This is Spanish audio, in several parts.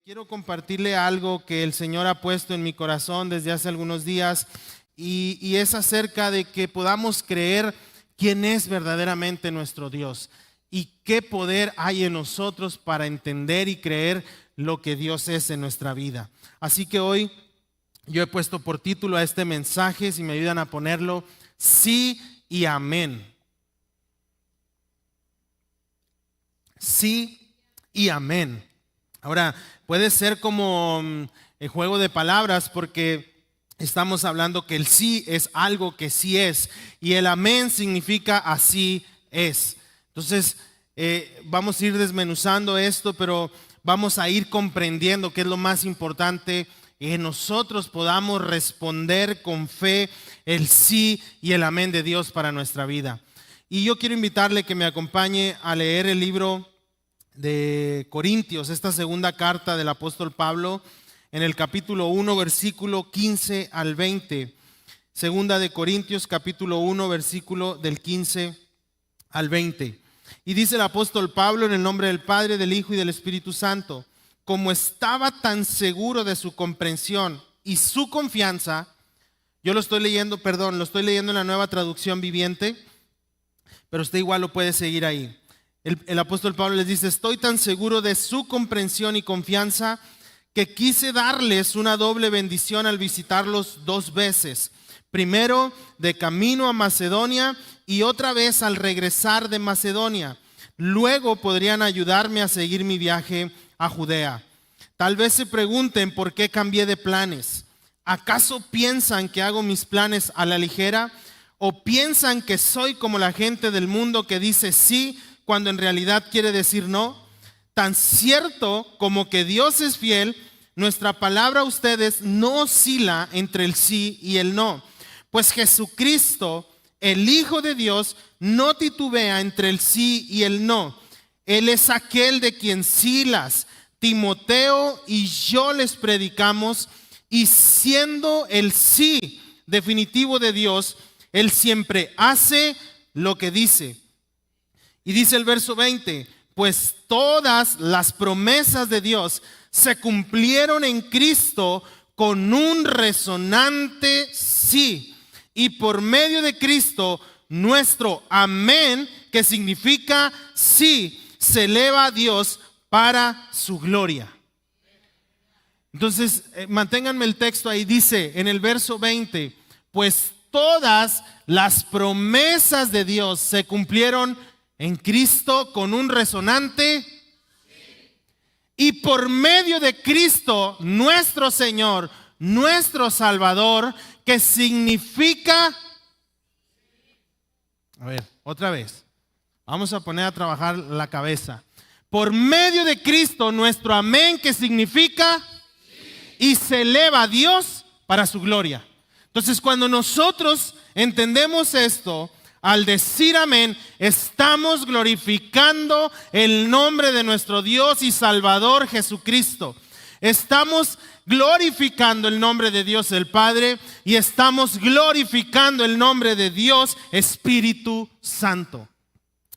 Quiero compartirle algo que el Señor ha puesto en mi corazón desde hace algunos días y es acerca de que podamos creer quién es verdaderamente nuestro Dios y qué poder hay en nosotros para entender y creer lo que Dios es en nuestra vida. Así que hoy yo he puesto por título a este mensaje, si me ayudan a ponerlo, sí y amén. Sí y amén. Ahora, puede ser como el juego de palabras porque estamos hablando que el sí es algo que sí es y el amén significa así es. Entonces, vamos a ir desmenuzando esto, pero vamos a ir comprendiendo qué es lo más importante, que nosotros podamos responder con fe el sí y el amén de Dios para nuestra vida. Y yo quiero invitarle que me acompañe a leer el libro de Corintios, esta segunda carta del apóstol Pablo, en el capítulo 1, versículo 15 al 20. Segunda de Corintios, capítulo 1, versículo del 15 al 20. Y dice el apóstol Pablo en el nombre del Padre, del Hijo y del Espíritu Santo: como estaba tan seguro de su comprensión y su confianza, yo lo estoy leyendo en la Nueva Traducción Viviente, pero usted igual lo puede seguir ahí. El apóstol Pablo les dice: estoy tan seguro de su comprensión y confianza que quise darles una doble bendición al visitarlos 2 veces. Primero de camino a Macedonia y otra vez al regresar de Macedonia. Luego podrían ayudarme a seguir mi viaje a Judea. Tal vez se pregunten por qué cambié de planes. ¿Acaso piensan que hago mis planes a la ligera? ¿O piensan que soy como la gente del mundo que dice sí cuando en realidad quiere decir no? Tan cierto como que Dios es fiel, nuestra palabra a ustedes no oscila entre el sí y el no. Pues Jesucristo, el Hijo de Dios, no titubea entre el sí y el no. Él es aquel de quien Silas, Timoteo y yo les predicamos, y siendo el sí definitivo de Dios, Él siempre hace lo que dice. Y dice el verso 20, pues todas las promesas de Dios se cumplieron en Cristo con un resonante sí. Y por medio de Cristo, nuestro amén, que significa sí, se eleva a Dios para su gloria. Entonces, manténganme el texto ahí, dice en el verso 20, pues todas las promesas de Dios se cumplieron en Cristo con un resonante sí. Y por medio de Cristo, nuestro Señor, nuestro Salvador, que significa, a ver, otra vez, vamos a poner a trabajar la cabeza. Por medio de Cristo, nuestro amén, que significa sí. Y se eleva a Dios para su gloria. Entonces, cuando nosotros entendemos esto, al decir amén, estamos glorificando el nombre de nuestro Dios y Salvador Jesucristo. Estamos glorificando el nombre de Dios el Padre y estamos glorificando el nombre de Dios Espíritu Santo.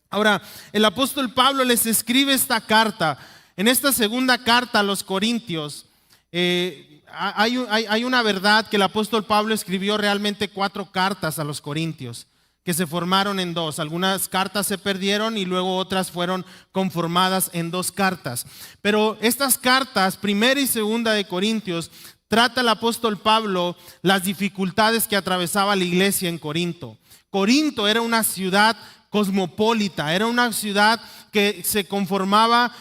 Ahora, el apóstol Pablo les escribe esta carta. En esta segunda carta a los Corintios, hay una verdad que el apóstol Pablo escribió realmente 4 cartas a los Corintios, que se formaron en 2. Algunas cartas se perdieron y luego otras fueron conformadas en 2 cartas. Pero estas cartas, primera y segunda de Corintios, trata el apóstol Pablo las dificultades que atravesaba la iglesia en Corinto. Corinto era una ciudad cosmopolita, era una ciudad que se conformaba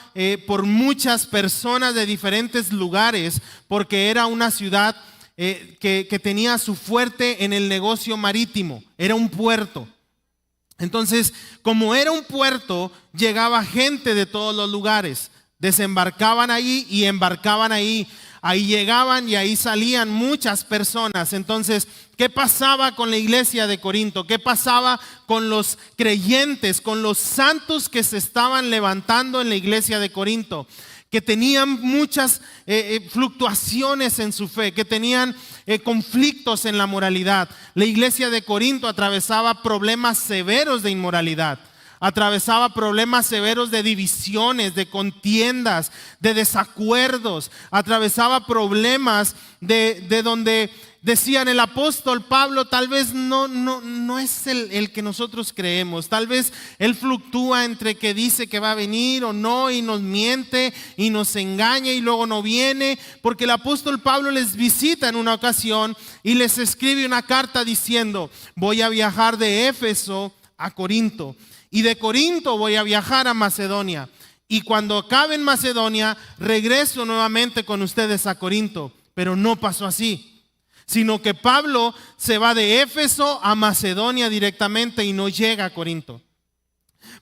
por muchas personas de diferentes lugares, porque era una ciudad que tenía su fuerte en el negocio marítimo, era un puerto. Entonces, como era un puerto, llegaba gente de todos los lugares, desembarcaban ahí y embarcaban ahí. Ahí llegaban y ahí salían muchas personas. Entonces, ¿qué pasaba con la iglesia de Corinto? ¿Qué pasaba con los creyentes, con los santos que se estaban levantando en la iglesia de Corinto? Que tenían muchas fluctuaciones en su fe, que tenían conflictos en la moralidad. La iglesia de Corinto atravesaba problemas severos de inmoralidad. atravesaba problemas severos de divisiones, de contiendas, de desacuerdos, atravesaba problemas de donde decían el apóstol Pablo tal vez no es el que nosotros creemos. Tal vez él fluctúa entre que dice que va a venir o no y nos miente y nos engaña y luego no viene. Porque el apóstol Pablo les visita en una ocasión y les escribe una carta diciendo: voy a viajar de Éfeso a Corinto y de Corinto voy a viajar a Macedonia. Y cuando acabe en Macedonia regreso nuevamente con ustedes a Corinto. Pero no pasó así, sino que Pablo se va de Éfeso a Macedonia directamente y no llega a Corinto.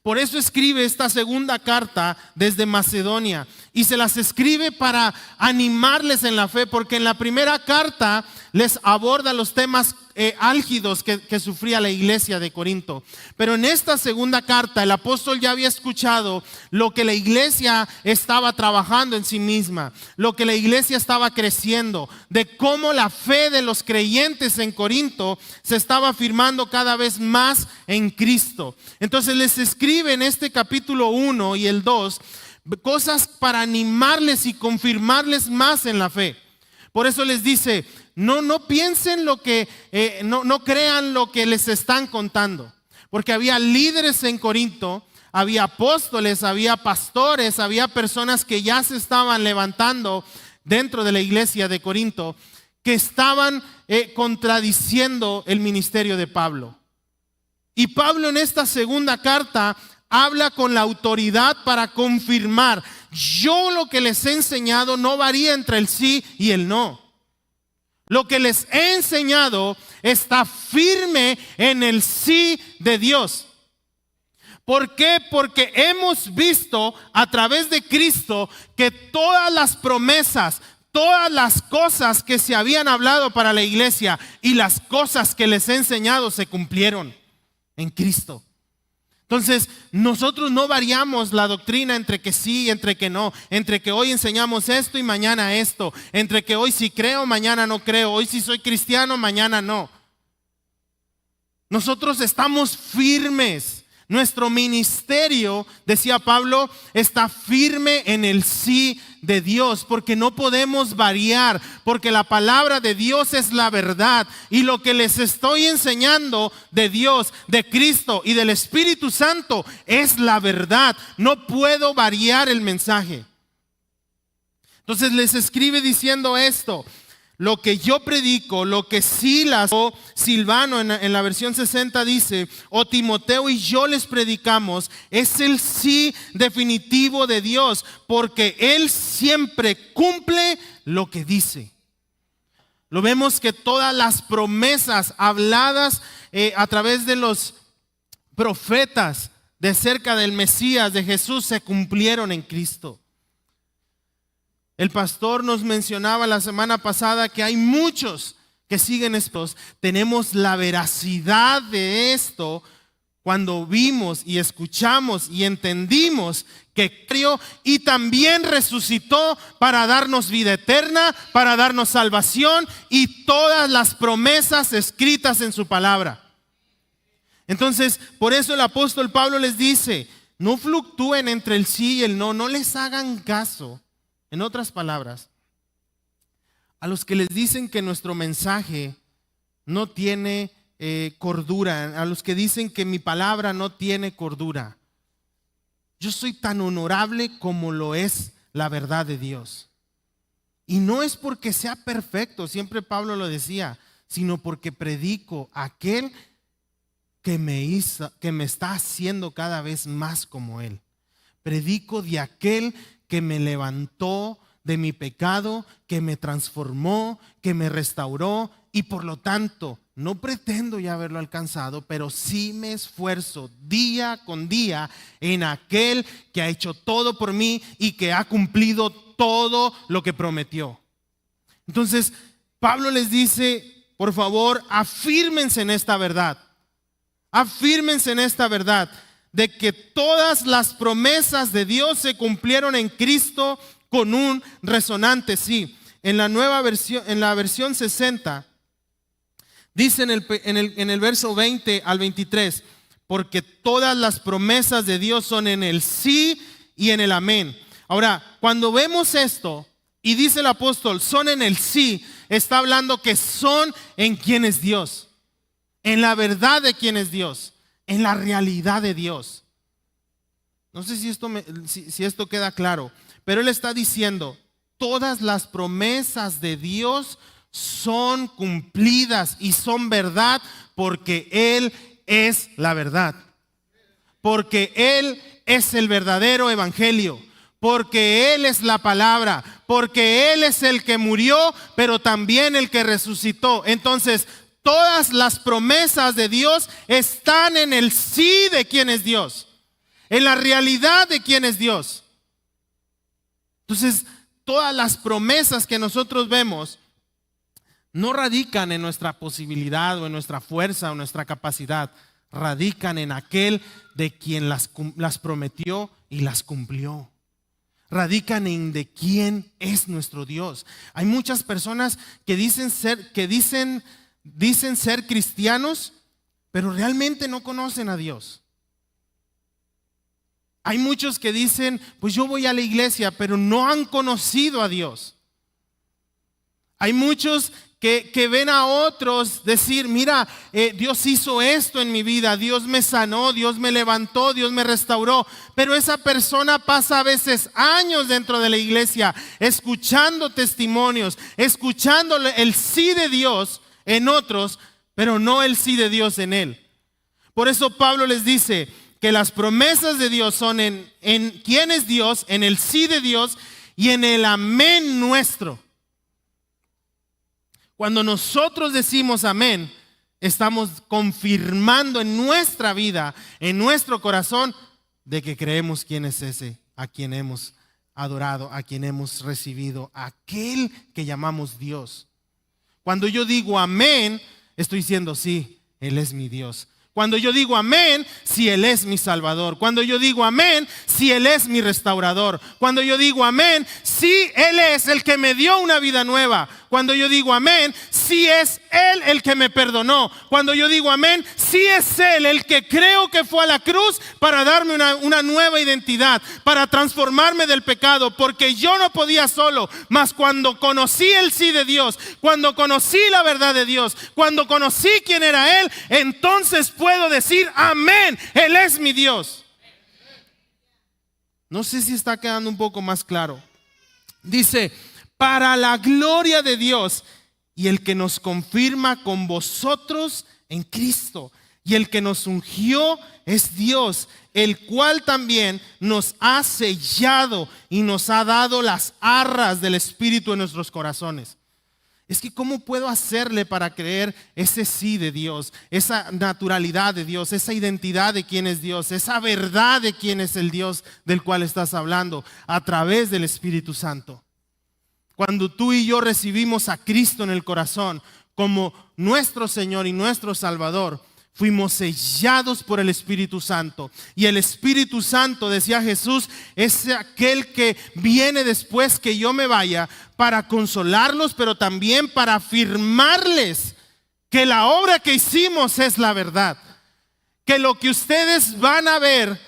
Por eso escribe esta segunda carta desde Macedonia y se las escribe para animarles en la fe, porque en la primera carta les aborda los temas álgidos que sufría la iglesia de Corinto. Pero en esta segunda carta el apóstol ya había escuchado lo que la iglesia estaba trabajando en sí misma, lo que la iglesia estaba creciendo, de cómo la fe de los creyentes en Corinto se estaba afirmando cada vez más en Cristo. Entonces les escribe en este capítulo 1 y el 2 cosas para animarles y confirmarles más en la fe. Por eso les dice: no piensen lo que, no crean lo que les están contando. Porque había líderes en Corinto, había apóstoles, había pastores, había personas que ya se estaban levantando dentro de la iglesia de Corinto, que estaban contradiciendo el ministerio de Pablo. Y Pablo en esta segunda carta habla con la autoridad para confirmar: yo lo que les he enseñado no varía entre el sí y el no. Lo que les he enseñado está firme en el sí de Dios. ¿Por qué? Porque hemos visto a través de Cristo que todas las promesas, todas las cosas que se habían hablado para la iglesia y las cosas que les he enseñado se cumplieron en Cristo. Entonces, nosotros no variamos la doctrina entre que sí y entre que no, entre que hoy enseñamos esto y mañana esto, entre que hoy sí creo, mañana no creo, hoy sí soy cristiano, mañana no. Nosotros estamos firmes. Nuestro ministerio, decía Pablo, está firme en el sí de Dios, porque no podemos variar, porque la palabra de Dios es la verdad. Y lo que les estoy enseñando de Dios, de Cristo y del Espíritu Santo es la verdad. No puedo variar el mensaje. Entonces les escribe diciendo esto: lo que yo predico, lo que Silas o Silvano en la versión 60 dice, o Timoteo y yo les predicamos, es el sí definitivo de Dios, porque Él siempre cumple lo que dice. Lo vemos que todas las promesas habladas a través de los profetas de cerca del Mesías, de Jesús, se cumplieron en Cristo. El pastor nos mencionaba la semana pasada que hay muchos que siguen estos. Tenemos la veracidad de esto cuando vimos y escuchamos y entendimos que crió y también resucitó para darnos vida eterna, para darnos salvación y todas las promesas escritas en su palabra. Entonces, por eso el apóstol Pablo les dice: no fluctúen entre el sí y el no, no les hagan caso. En otras palabras, a los que les dicen que nuestro mensaje no tiene cordura, a los que dicen que mi palabra no tiene cordura, yo soy tan honorable como lo es la verdad de Dios. Y no es porque sea perfecto, siempre Pablo lo decía, sino porque predico a aquel que me está haciendo cada vez más como Él. Predico de aquel que me levantó de mi pecado, que me transformó, que me restauró, y por lo tanto no pretendo ya haberlo alcanzado, pero sí me esfuerzo día con día en aquel que ha hecho todo por mí y que ha cumplido todo lo que prometió. Entonces Pablo les dice: por favor, afírmense en esta verdad, afírmense en esta verdad de que todas las promesas de Dios se cumplieron en Cristo con un resonante sí. En la nueva versión, en la versión 60, dice en el verso 20 al 23: porque todas las promesas de Dios son en el sí y en el amén. Ahora, cuando vemos esto y dice el apóstol, son en el sí, está hablando que son en quién es Dios, en la verdad de quién es Dios, en la realidad de Dios. No sé si esto queda claro, pero él está diciendo, todas las promesas de Dios son cumplidas y son verdad porque Él es la verdad. Porque Él es el verdadero evangelio. Porque Él es la palabra. Porque Él es el que murió, pero también el que resucitó. Entonces, todas las promesas de Dios están en el sí de quién es Dios. En la realidad de quién es Dios. Entonces, todas las promesas que nosotros vemos no radican en nuestra posibilidad o en nuestra fuerza o nuestra capacidad. Radican en aquel de quien las prometió y las cumplió. Radican en de quién es nuestro Dios. Hay muchas personas que dicen ser cristianos, pero realmente no conocen a Dios. Hay muchos que dicen, pues yo voy a la iglesia, pero no han conocido a Dios. Hay muchos que ven a otros decir, mira, Dios hizo esto en mi vida, Dios me sanó, Dios me levantó, Dios me restauró. Pero esa persona pasa a veces años dentro de la iglesia, escuchando testimonios, escuchando el sí de Dios en otros, pero no el sí de Dios en él. Por eso Pablo les dice que las promesas de Dios son en quién es Dios, en el sí de Dios y en el amén nuestro. Cuando nosotros decimos amén, estamos confirmando en nuestra vida, en nuestro corazón, de que creemos quién es ese, a quien hemos adorado, a quien hemos recibido, aquel que llamamos Dios. Cuando yo digo amén, estoy diciendo sí, Él es mi Dios. Cuando yo digo amén, si Él es mi Salvador. Cuando yo digo amén, si Él es mi restaurador. Cuando yo digo amén, si Él es el que me dio una vida nueva. Cuando yo digo amén, si es Él el que me perdonó. Cuando yo digo amén, si es Él el que creo que fue a la cruz para darme una nueva identidad, para transformarme del pecado, porque yo no podía solo. Mas cuando conocí el sí de Dios, cuando conocí la verdad de Dios, cuando conocí quién era Él, entonces puedo decir amén, Él es mi Dios. No sé si está quedando un poco más claro. Dice, para la gloria de Dios y el que nos confirma con vosotros en Cristo. Y el que nos ungió es Dios, el cual también nos ha sellado y nos ha dado las arras del Espíritu en nuestros corazones. Es que ¿cómo puedo hacerle para creer ese sí de Dios, esa naturalidad de Dios, esa identidad de quién es Dios, esa verdad de quién es el Dios del cual estás hablando? A través del Espíritu Santo. Cuando tú y yo recibimos a Cristo en el corazón como nuestro Señor y nuestro Salvador, fuimos sellados por el Espíritu Santo. Y el Espíritu Santo, decía Jesús, es aquel que viene después que yo me vaya para consolarlos, pero también para afirmarles que la obra que hicimos es la verdad. Que lo que ustedes van a ver,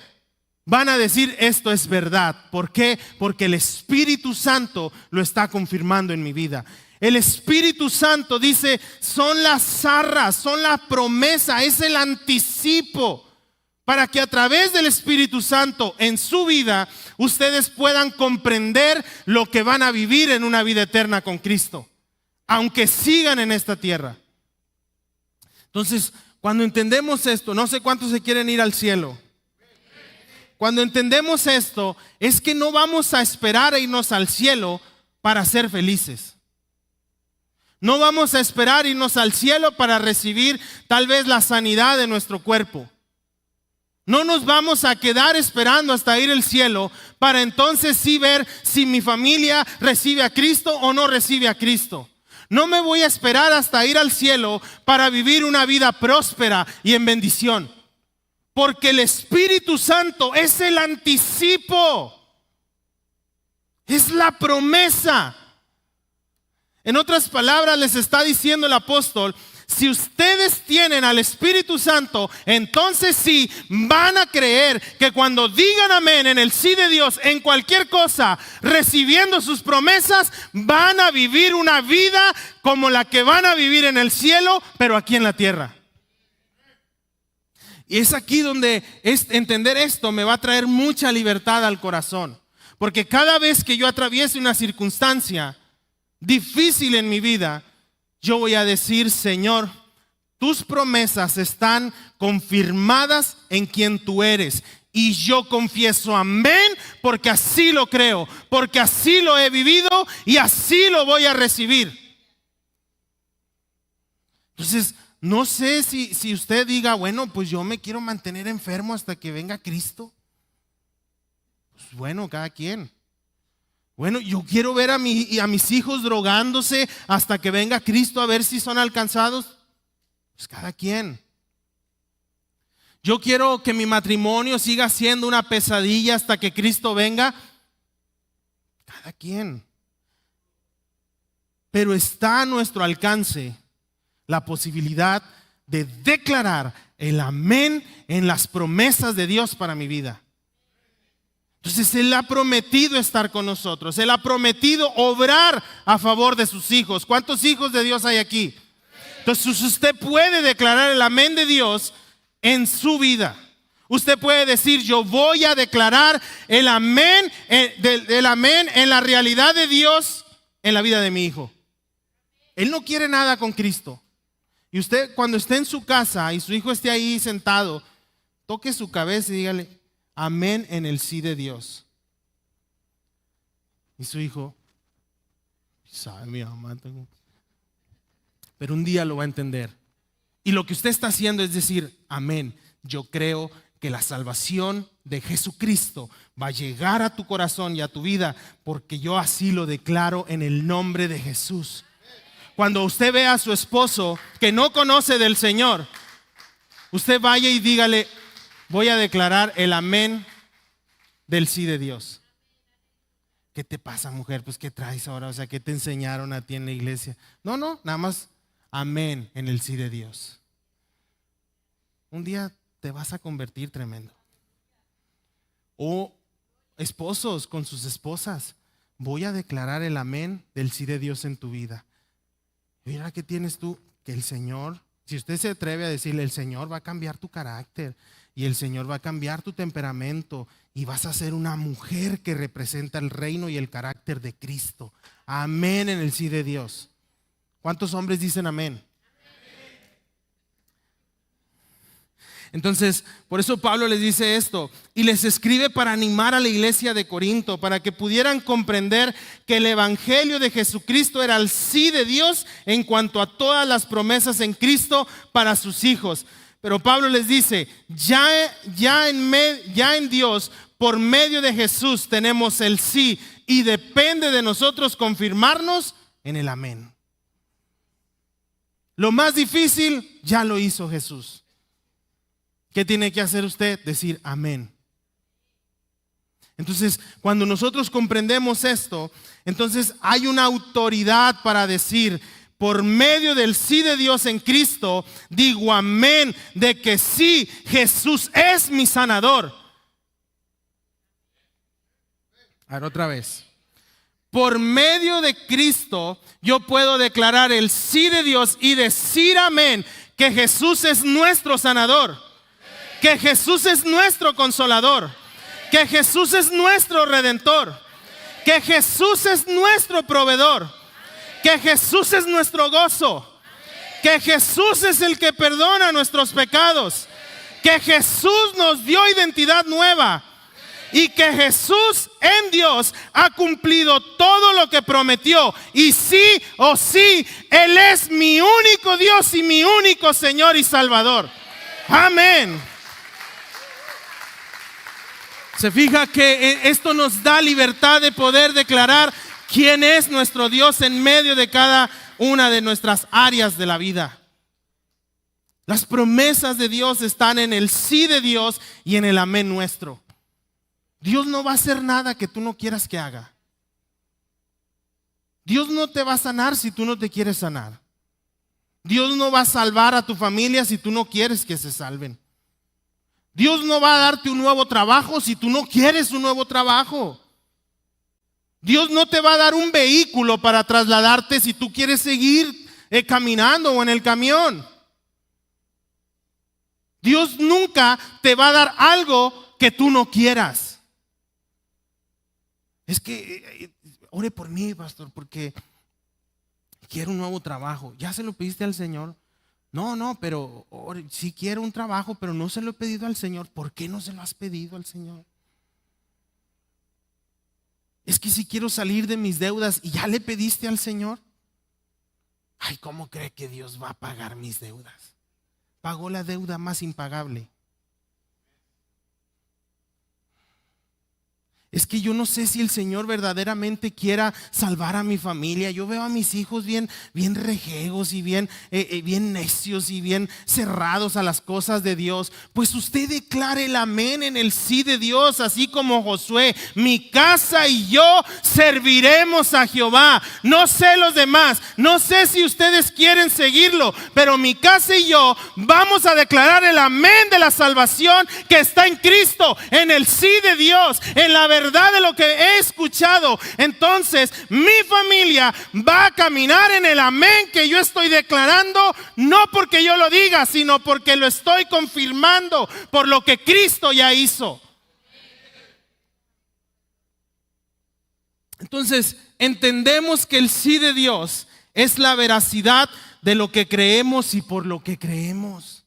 van a decir esto es verdad. ¿Por qué? Porque el Espíritu Santo lo está confirmando en mi vida. El Espíritu Santo dice, son las arras, son la promesa, es el anticipo para que a través del Espíritu Santo en su vida ustedes puedan comprender lo que van a vivir en una vida eterna con Cristo, aunque sigan en esta tierra. Entonces, cuando entendemos esto, no sé cuántos se quieren ir al cielo. Cuando entendemos esto, es que no vamos a esperar a irnos al cielo para ser felices. No vamos a esperar irnos al cielo para recibir tal vez la sanidad de nuestro cuerpo. No nos vamos a quedar esperando hasta ir al cielo para entonces sí ver si mi familia recibe a Cristo o no recibe a Cristo. No me voy a esperar hasta ir al cielo para vivir una vida próspera y en bendición. Porque el Espíritu Santo es el anticipo. Es la promesa. En otras palabras, les está diciendo el apóstol, Si ustedes tienen al Espíritu Santo, entonces sí van a creer que cuando digan amén en el sí de Dios, en cualquier cosa, recibiendo sus promesas, van a vivir una vida como la que van a vivir en el cielo, pero aquí en la tierra. Y es aquí donde entender esto me va a traer mucha libertad al corazón. Porque cada vez que yo atraviese una circunstancia difícil en mi vida, yo voy a decir: Señor, tus promesas están confirmadas en quien tú eres. Y yo confieso amén, porque así lo creo, porque así lo he vivido y así lo voy a recibir. Entonces, no sé si usted diga: bueno, pues yo me quiero mantener enfermo hasta que venga Cristo. Pues bueno, cada quien. Bueno, yo quiero ver a mis hijos drogándose hasta que venga Cristo, a ver si son alcanzados. Pues cada quien. Yo quiero que mi matrimonio siga siendo una pesadilla hasta que Cristo venga. Cada quien. Pero está a nuestro alcance la posibilidad de declarar el amén en las promesas de Dios para mi vida. Entonces Él ha prometido estar con nosotros. Él ha prometido obrar a favor de sus hijos. ¿Cuántos hijos de Dios hay aquí? Entonces usted puede declarar el amén de Dios en su vida. Usted puede decir: yo voy a declarar el amén, el amén en la realidad de Dios en la vida de mi hijo. Él no quiere nada con Cristo. Y usted, cuando esté en su casa y su hijo esté ahí sentado, toque su cabeza y dígale: amén en el sí de Dios. Y su hijo: sabe mi mamá, pero un día lo va a entender. Y lo que usted está haciendo es decir: amén, yo creo que la salvación de Jesucristo va a llegar a tu corazón y a tu vida, porque yo así lo declaro en el nombre de Jesús. Cuando usted vea a su esposo que no conoce del Señor, usted vaya y dígale: voy a declarar el amén del sí de Dios. ¿Qué te pasa, mujer? Pues ¿qué traes ahora? O sea, ¿qué te enseñaron a ti en la iglesia? No, nada más amén en el sí de Dios. Un día te vas a convertir tremendo. O esposos con sus esposas: voy a declarar el amén del sí de Dios en tu vida. Mira, ¿qué tienes tú? Que el Señor, si usted se atreve a decirle, el Señor va a cambiar tu carácter y el Señor va a cambiar tu temperamento y vas a ser una mujer que representa el reino y el carácter de Cristo. Amén en el sí de Dios. ¿Cuántos hombres dicen amén? Entonces, por eso Pablo les dice esto y les escribe para animar a la iglesia de Corinto, para que pudieran comprender que el evangelio de Jesucristo era el sí de Dios en cuanto a todas las promesas en Cristo para sus hijos. Pero Pablo les dice: ya en Dios, por medio de Jesús, tenemos el sí, y depende de nosotros confirmarnos en el amén. Lo más difícil ya lo hizo Jesús. ¿Qué tiene que hacer usted? Decir amén. Entonces, cuando nosotros comprendemos esto, entonces hay una autoridad para decir: por medio del sí de Dios en Cristo, digo amén de que sí, Jesús es mi sanador. A ver, otra vez. Por medio de Cristo, yo puedo declarar el sí de Dios y decir amén, que Jesús es nuestro sanador, que Jesús es nuestro consolador, que Jesús es nuestro redentor, que Jesús es nuestro proveedor, que Jesús es nuestro gozo, que Jesús es el que perdona nuestros pecados, que Jesús nos dio identidad nueva y que Jesús en Dios ha cumplido todo lo que prometió. Y sí o sí, Él es mi único Dios y mi único Señor y Salvador. Amén. Se fija que esto nos da libertad de poder declarar quién es nuestro Dios en medio de cada una de nuestras áreas de la vida. Las promesas de Dios están en el sí de Dios y en el amén nuestro. Dios no va a hacer nada que tú no quieras que haga. Dios no te va a sanar si tú no te quieres sanar. Dios no va a salvar a tu familia si tú no quieres que se salven. Dios no va a darte un nuevo trabajo si tú no quieres un nuevo trabajo. Dios no te va a dar un vehículo para trasladarte si tú quieres seguir caminando o en el camión. Dios nunca te va a dar algo que tú no quieras. Es que ore por mí, pastor, porque quiero un nuevo trabajo. ¿Ya se lo pediste al Señor? No, pero sí quiero un trabajo, pero no se lo he pedido al Señor. ¿Por qué no se lo has pedido al Señor? Es que si quiero salir de mis deudas y ya le pediste al Señor. Ay, ¿cómo cree que Dios va a pagar mis deudas? Pagó la deuda más impagable. Es que yo no sé si el Señor verdaderamente quiera salvar a mi familia. Yo veo a mis hijos bien rejegos y bien necios y bien cerrados a las cosas de Dios. Pues usted declare el amén en el sí de Dios, así como Josué. Mi casa y yo serviremos a Jehová. No sé los demás, no sé si ustedes quieren seguirlo, pero mi casa y yo vamos a declarar el amén de la salvación que está en Cristo, en el sí de Dios, en la verdad de lo que he escuchado. Entonces mi familia va a caminar en el amén que yo estoy declarando, no porque yo lo diga, sino porque lo estoy confirmando por lo que Cristo ya hizo. Entonces entendemos que el sí de Dios es la veracidad de lo que creemos y por lo que creemos.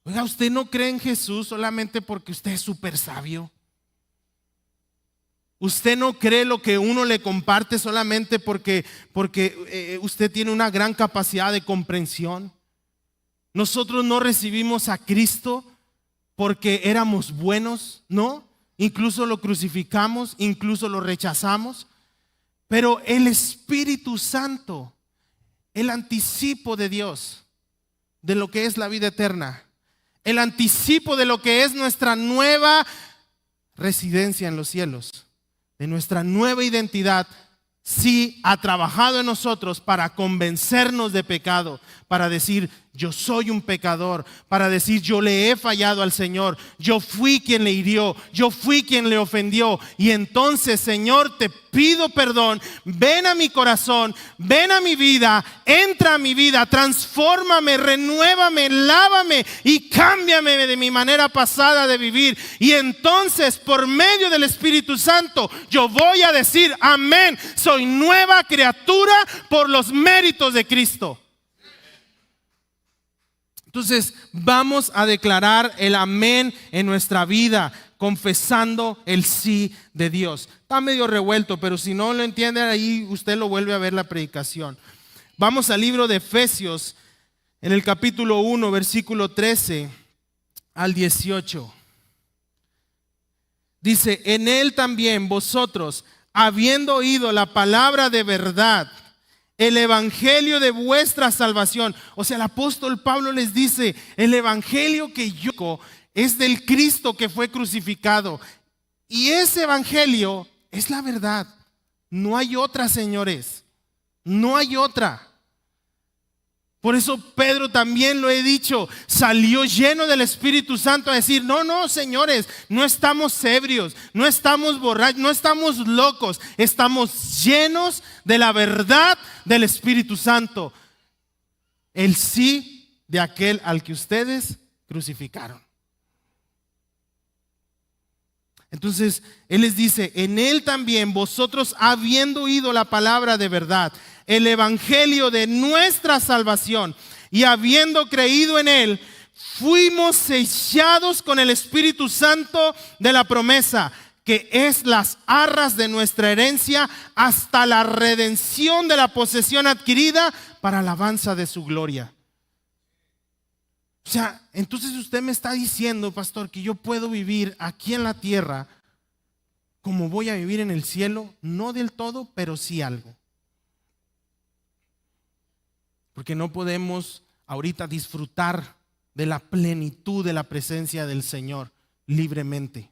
Oiga, usted no cree en Jesús solamente porque usted es súper sabio. Usted no cree lo que uno le comparte solamente porque usted tiene una gran capacidad de comprensión. Nosotros no recibimos a Cristo porque éramos buenos, ¿no? Incluso lo crucificamos, incluso lo rechazamos. Pero el Espíritu Santo, el anticipo de Dios, de lo que es la vida eterna, el anticipo de lo que es nuestra nueva residencia en los cielos, de nuestra nueva identidad, sí ha trabajado en nosotros para convencernos de pecado, para decir yo soy un pecador, para decir yo le he fallado al Señor, yo fui quien le hirió, yo fui quien le ofendió, y entonces, Señor, te pido perdón, ven a mi corazón, ven a mi vida, entra a mi vida, transfórmame, renuévame, lávame y cámbiame de mi manera pasada de vivir. Y entonces, por medio del Espíritu Santo, yo voy a decir amén, soy nueva criatura por los méritos de Cristo. Entonces vamos a declarar el amén en nuestra vida, confesando el sí de Dios. Está medio revuelto, pero si no lo entienden, ahí usted lo vuelve a ver la predicación. Vamos al libro de Efesios, en el capítulo 1, versículo 13 al 18. Dice, en él también vosotros, habiendo oído la palabra de verdad, el evangelio de vuestra salvación. O sea, el apóstol Pablo les dice, el evangelio que yo es del Cristo que fue crucificado. Y ese evangelio es la verdad. No hay otra, señores. No hay otra. Por eso Pedro también lo he dicho, salió lleno del Espíritu Santo a decir, no, señores, no estamos ebrios, no estamos borrachos, no estamos locos, estamos llenos de la verdad del Espíritu Santo. El sí de aquel al que ustedes crucificaron. Entonces, Él les dice, en Él también vosotros habiendo oído la palabra de verdad, el evangelio de nuestra salvación, y habiendo creído en Él, fuimos sellados con el Espíritu Santo de la promesa, que es las arras de nuestra herencia hasta la redención de la posesión adquirida para alabanza de su gloria. O sea, entonces usted me está diciendo, pastor, que yo puedo vivir aquí en la tierra como voy a vivir en el cielo, no del todo, pero sí algo. Porque no podemos ahorita disfrutar de la plenitud de la presencia del Señor libremente,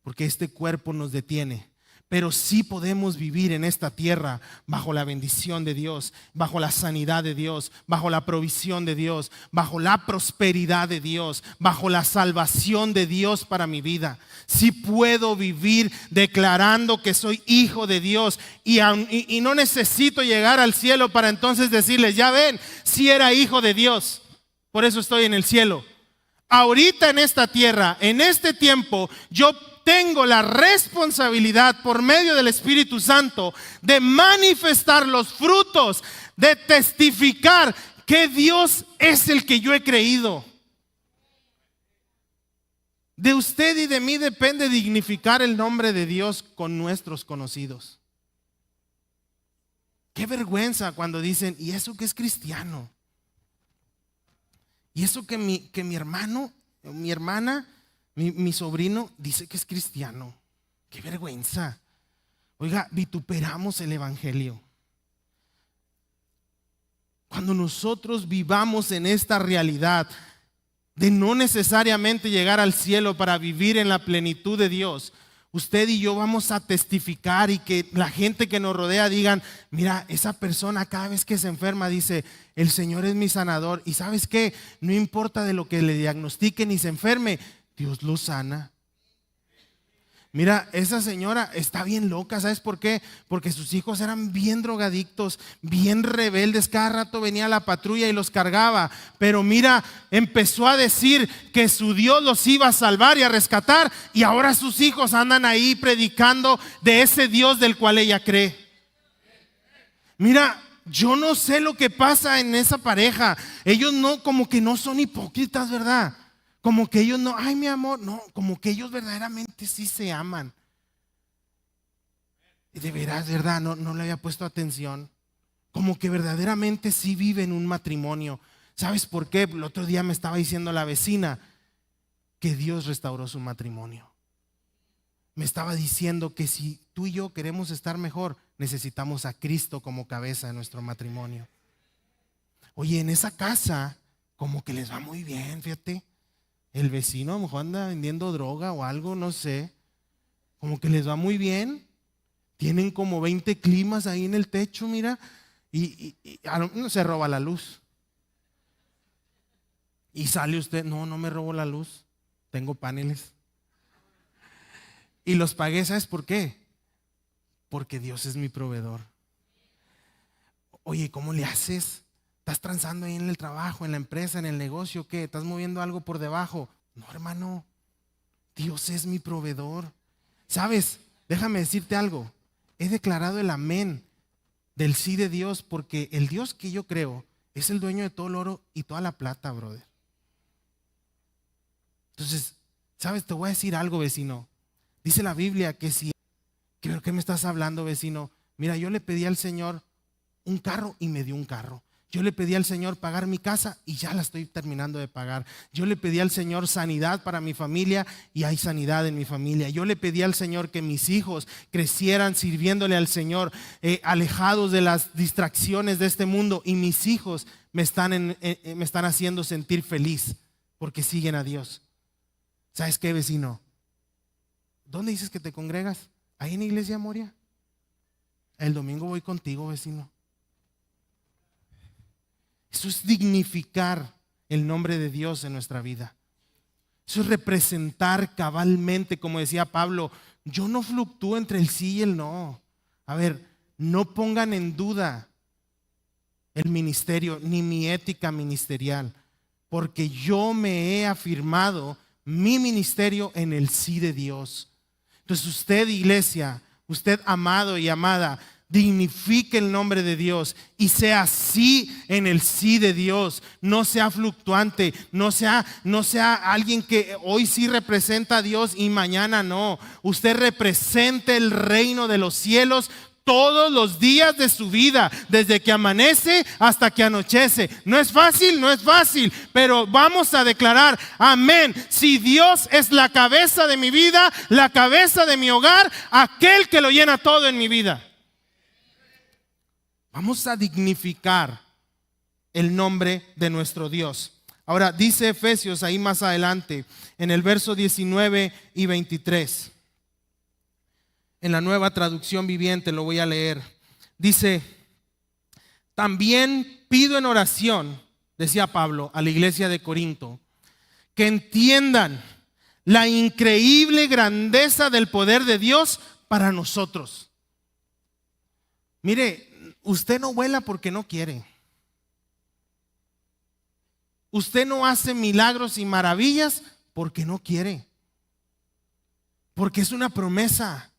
porque este cuerpo nos detiene. Pero sí podemos vivir en esta tierra bajo la bendición de Dios, bajo la sanidad de Dios, bajo la provisión de Dios, bajo la prosperidad de Dios, bajo la salvación de Dios para mi vida. Sí puedo vivir declarando que soy hijo de Dios y no necesito llegar al cielo para entonces decirles, ya ven, sí era hijo de Dios, por eso estoy en el cielo. Ahorita en esta tierra, en este tiempo, yo tengo la responsabilidad por medio del Espíritu Santo de manifestar los frutos, de testificar que Dios es el que yo he creído. De usted y de mí depende dignificar el nombre de Dios con nuestros conocidos. Qué vergüenza cuando dicen, ¿y eso que es cristiano? ¿Y eso que mi hermano, mi hermana, mi sobrino dice que es cristiano? Qué vergüenza. Oiga, vituperamos el evangelio. Cuando nosotros vivamos en esta realidad de no necesariamente llegar al cielo para vivir en la plenitud de Dios, usted y yo vamos a testificar y que la gente que nos rodea digan, mira, esa persona cada vez que se enferma dice, el Señor es mi sanador. Y ¿sabes qué? No importa de lo que le diagnostiquen y se enferme, Dios lo sana. Mira, esa señora está bien loca, ¿sabes por qué? Porque sus hijos eran bien drogadictos, bien rebeldes, cada rato venía la patrulla y los cargaba. Pero mira, empezó a decir que su Dios los iba a salvar y a rescatar, y ahora sus hijos andan ahí predicando de ese Dios del cual ella cree. Mira, yo no sé lo que pasa en esa pareja. Ellos no, como que no son hipócritas, ¿verdad? Como que ellos no, ay mi amor, no, como que ellos verdaderamente sí se aman. Y de veras, ¿verdad? No le había puesto atención. Como que verdaderamente sí viven un matrimonio. ¿Sabes por qué? El otro día me estaba diciendo la vecina que Dios restauró su matrimonio. Me estaba diciendo que si tú y yo queremos estar mejor, necesitamos a Cristo como cabeza de nuestro matrimonio. Oye, en esa casa como que les va muy bien, fíjate. El vecino a lo mejor anda vendiendo droga o algo, no sé. Como que les va muy bien. Tienen como 20 climas ahí en el techo, mira. Y no se roba la luz. Y sale usted, no me robo la luz. Tengo paneles. Y los pagué, ¿sabes por qué? Porque Dios es mi proveedor. Oye, ¿cómo le haces? ¿Estás transando ahí en el trabajo, en la empresa, en el negocio? ¿Qué? ¿Estás moviendo algo por debajo? No, hermano. Dios es mi proveedor. ¿Sabes? Déjame decirte algo. He declarado el amén del sí de Dios porque el Dios que yo creo es el dueño de todo el oro y toda la plata, brother. Entonces, ¿sabes? Te voy a decir algo, vecino. Dice la Biblia que si... ¿Pero qué me estás hablando, vecino? Mira, yo le pedí al Señor un carro y me dio un carro. Yo le pedí al Señor pagar mi casa y ya la estoy terminando de pagar. Yo le pedí al Señor sanidad para mi familia y hay sanidad en mi familia. Yo le pedí al Señor que mis hijos crecieran sirviéndole al Señor, alejados de las distracciones de este mundo, y mis hijos me están haciendo sentir feliz porque siguen a Dios. ¿Sabes qué, vecino? ¿Dónde dices que te congregas? ¿Ahí en Iglesia Moria? El domingo voy contigo, vecino. Eso es dignificar el nombre de Dios en nuestra vida. Eso es representar cabalmente, como decía Pablo, yo no fluctúo entre el sí y el no. A ver, no pongan en duda el ministerio ni mi ética ministerial, porque yo me he afirmado mi ministerio en el sí de Dios. Entonces usted, iglesia, usted amado y amada, dignifique el nombre de Dios y sea así en el sí de Dios. No sea fluctuante, no sea alguien que hoy sí representa a Dios y mañana no. Usted represente el reino de los cielos todos los días de su vida, desde que amanece hasta que anochece. No es fácil, pero vamos a declarar, amén. Si Dios es la cabeza de mi vida, la cabeza de mi hogar, aquel que lo llena todo en mi vida. Vamos a dignificar el nombre de nuestro Dios. Ahora dice Efesios ahí más adelante, en el verso 19 y 23. En la Nueva Traducción Viviente lo voy a leer. Dice: también pido en oración, decía Pablo a la iglesia de Corinto, que entiendan la increíble grandeza del poder de Dios para nosotros. Mire, usted no vuela porque no quiere. Usted no hace milagros y maravillas porque no quiere. Porque es una promesa.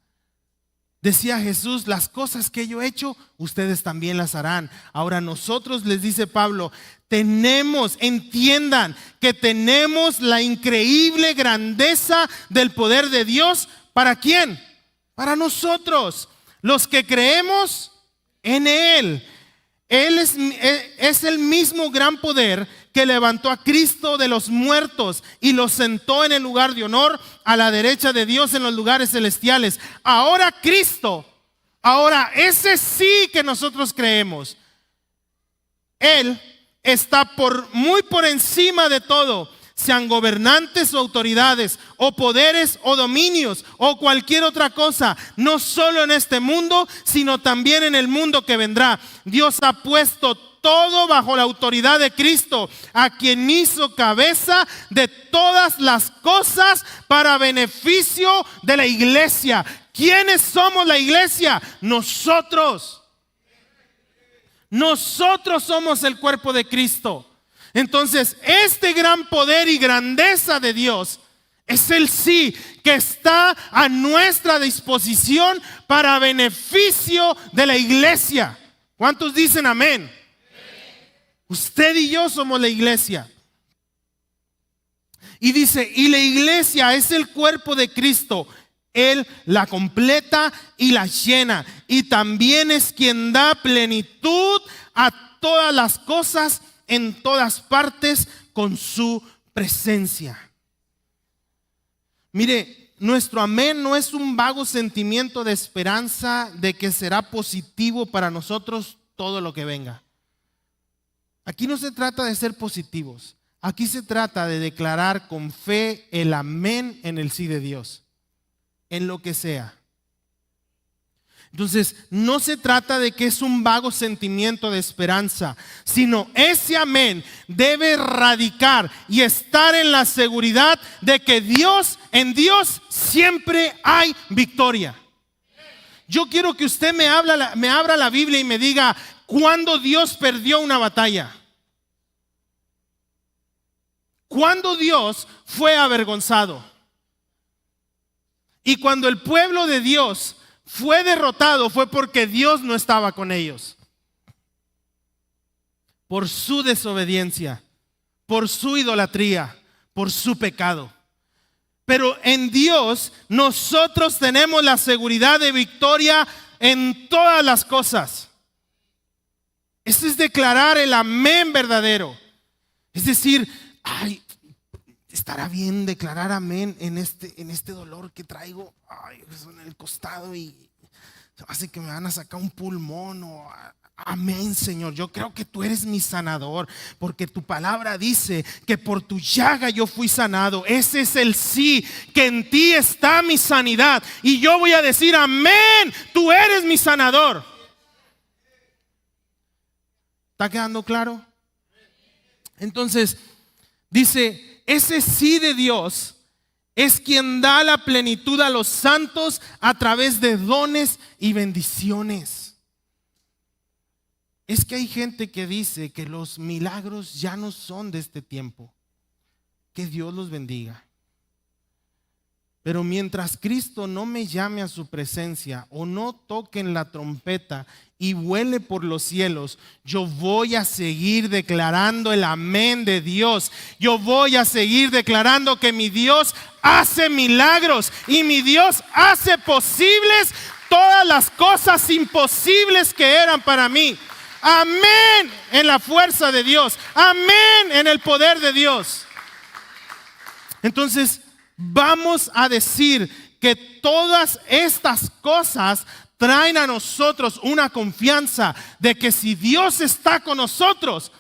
Decía Jesús: las cosas que yo he hecho, ustedes también las harán. Ahora nosotros, les dice Pablo, entiendan que tenemos la increíble grandeza del poder de Dios. ¿Para quién? Para nosotros, los que creemos en Él. Él es el mismo gran poder que levantó a Cristo de los muertos y lo sentó en el lugar de honor a la derecha de Dios en los lugares celestiales. Ahora Cristo, ese sí que nosotros creemos, Él está muy por encima de todo, sean gobernantes o autoridades, o poderes o dominios, o cualquier otra cosa, no solo en este mundo, sino también en el mundo que vendrá. Dios ha puesto todo bajo la autoridad de Cristo, a quien hizo cabeza de todas las cosas para beneficio de la iglesia. ¿Quiénes somos la iglesia? Nosotros. Nosotros somos el cuerpo de Cristo. Entonces, este gran poder y grandeza de Dios es el sí que está a nuestra disposición para beneficio de la iglesia. ¿Cuántos dicen amén? Usted y yo somos la iglesia. Y dice, y la iglesia es el cuerpo de Cristo. Él la completa y la llena. Y también es quien da plenitud a todas las cosas en todas partes con su presencia. Mire, nuestro amén no es un vago sentimiento de esperanza de que será positivo para nosotros todo lo que venga. Aquí no se trata de ser positivos. Aquí se trata de declarar con fe el amén en el sí de Dios, en lo que sea. Entonces, no se trata de que es un vago sentimiento de esperanza, sino ese amén debe radicar y estar en la seguridad de que en Dios siempre hay victoria. Yo quiero que usted me abra la Biblia y me diga cuándo Dios perdió una batalla. Cuando Dios fue avergonzado. Y cuando el pueblo de Dios fue derrotado, fue porque Dios no estaba con ellos. Por su desobediencia, por su idolatría, por su pecado. Pero en Dios nosotros tenemos la seguridad de victoria en todas las cosas. Eso es declarar el amén verdadero. Es decir, estará bien declarar amén en este dolor que traigo en el costado y hace que me van a sacar un pulmón. Amén, Señor, yo creo que tú eres mi sanador, porque tu palabra dice que por tu llaga yo fui sanado. Ese es el sí, que en ti está mi sanidad. Y yo voy a decir amén, tú eres mi sanador. ¿Está quedando claro? Entonces dice, ese sí de Dios es quien da la plenitud a los santos a través de dones y bendiciones. Es que hay gente que dice que los milagros ya no son de este tiempo. Que Dios los bendiga. Pero mientras Cristo no me llame a su presencia o no toquen la trompeta y vuele por los cielos, yo voy a seguir declarando el amén de Dios. Yo voy a seguir declarando que mi Dios hace milagros y mi Dios hace posibles todas las cosas imposibles que eran para mí. Amén en la fuerza de Dios. Amén en el poder de Dios. Entonces, vamos a decir que todas estas cosas traen a nosotros una confianza de que si Dios está con nosotros,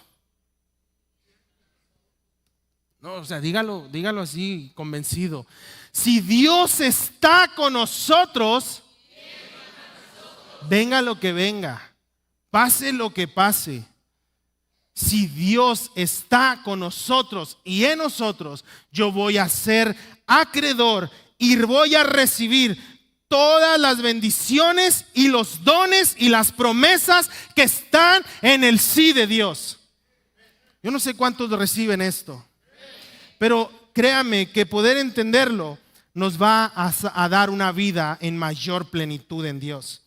dígalo así convencido. Si Dios está con nosotros, Venga lo que venga, pase lo que pase. Si Dios está con nosotros y en nosotros, yo voy a ser acreedor y voy a recibir todas las bendiciones y los dones y las promesas que están en el sí de Dios. Yo no sé cuántos reciben esto, pero créame que poder entenderlo nos va a dar una vida en mayor plenitud en Dios.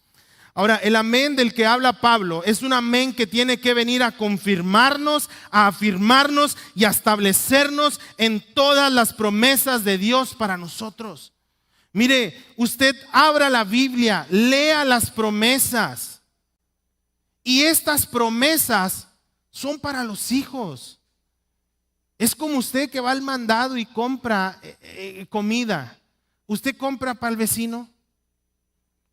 Ahora, el amén del que habla Pablo es un amén que tiene que venir a confirmarnos, a afirmarnos y a establecernos en todas las promesas de Dios para nosotros. Mire, usted abra la Biblia, lea las promesas. Y estas promesas son para los hijos. Es como usted que va al mandado y compra comida. ¿Usted compra para el vecino?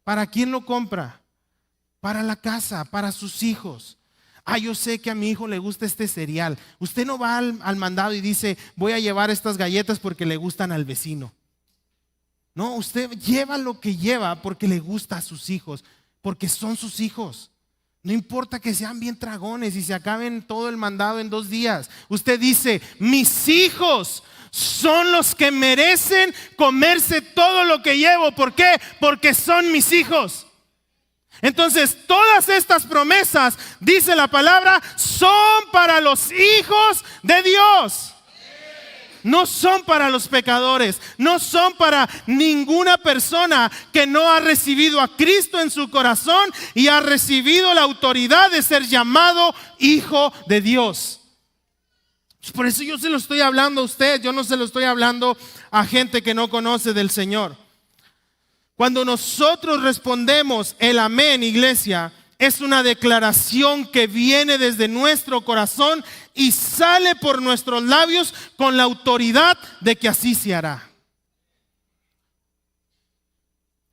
¿Para quién lo compra? Para la casa, para sus hijos. Yo sé que a mi hijo le gusta este cereal. Usted no va al mandado y dice, voy a llevar estas galletas porque le gustan al vecino. No, usted lleva lo que lleva porque le gusta a sus hijos, porque son sus hijos. No importa que sean bien tragones y se acaben todo el mandado en 2 días. Usted dice, mis hijos son los que merecen comerse todo lo que llevo. ¿Por qué? Porque son mis hijos. Entonces, todas estas promesas, dice la palabra, son para los hijos de Dios. No son para los pecadores, no son para ninguna persona que no ha recibido a Cristo en su corazón y ha recibido la autoridad de ser llamado hijo de Dios. Por eso yo se lo estoy hablando a usted, yo no se lo estoy hablando a gente que no conoce del Señor. Cuando nosotros respondemos el amén, iglesia, es una declaración que viene desde nuestro corazón y sale por nuestros labios con la autoridad de que así se hará.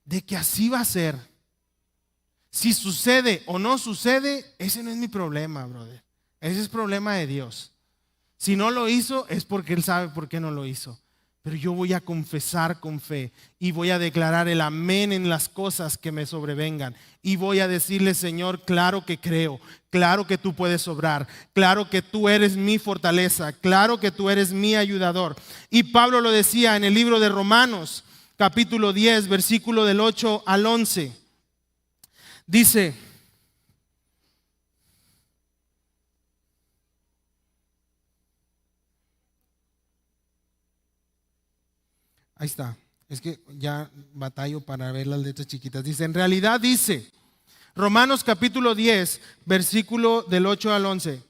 De que así va a ser. Si sucede o no sucede, ese no es mi problema, brother. Ese es problema de Dios. Si no lo hizo, es porque Él sabe por qué no lo hizo. Pero yo voy a confesar con fe y voy a declarar el amén en las cosas que me sobrevengan. Y voy a decirle, Señor, claro que creo, claro que tú puedes obrar, claro que tú eres mi fortaleza, claro que tú eres mi ayudador. Y Pablo lo decía en el libro de Romanos, capítulo 10, versículo del 8 al 11. Dice: ahí está, es que ya batallo para ver las letras chiquitas. Dice, en realidad dice, Romanos capítulo 10, versículo del 8 al 11.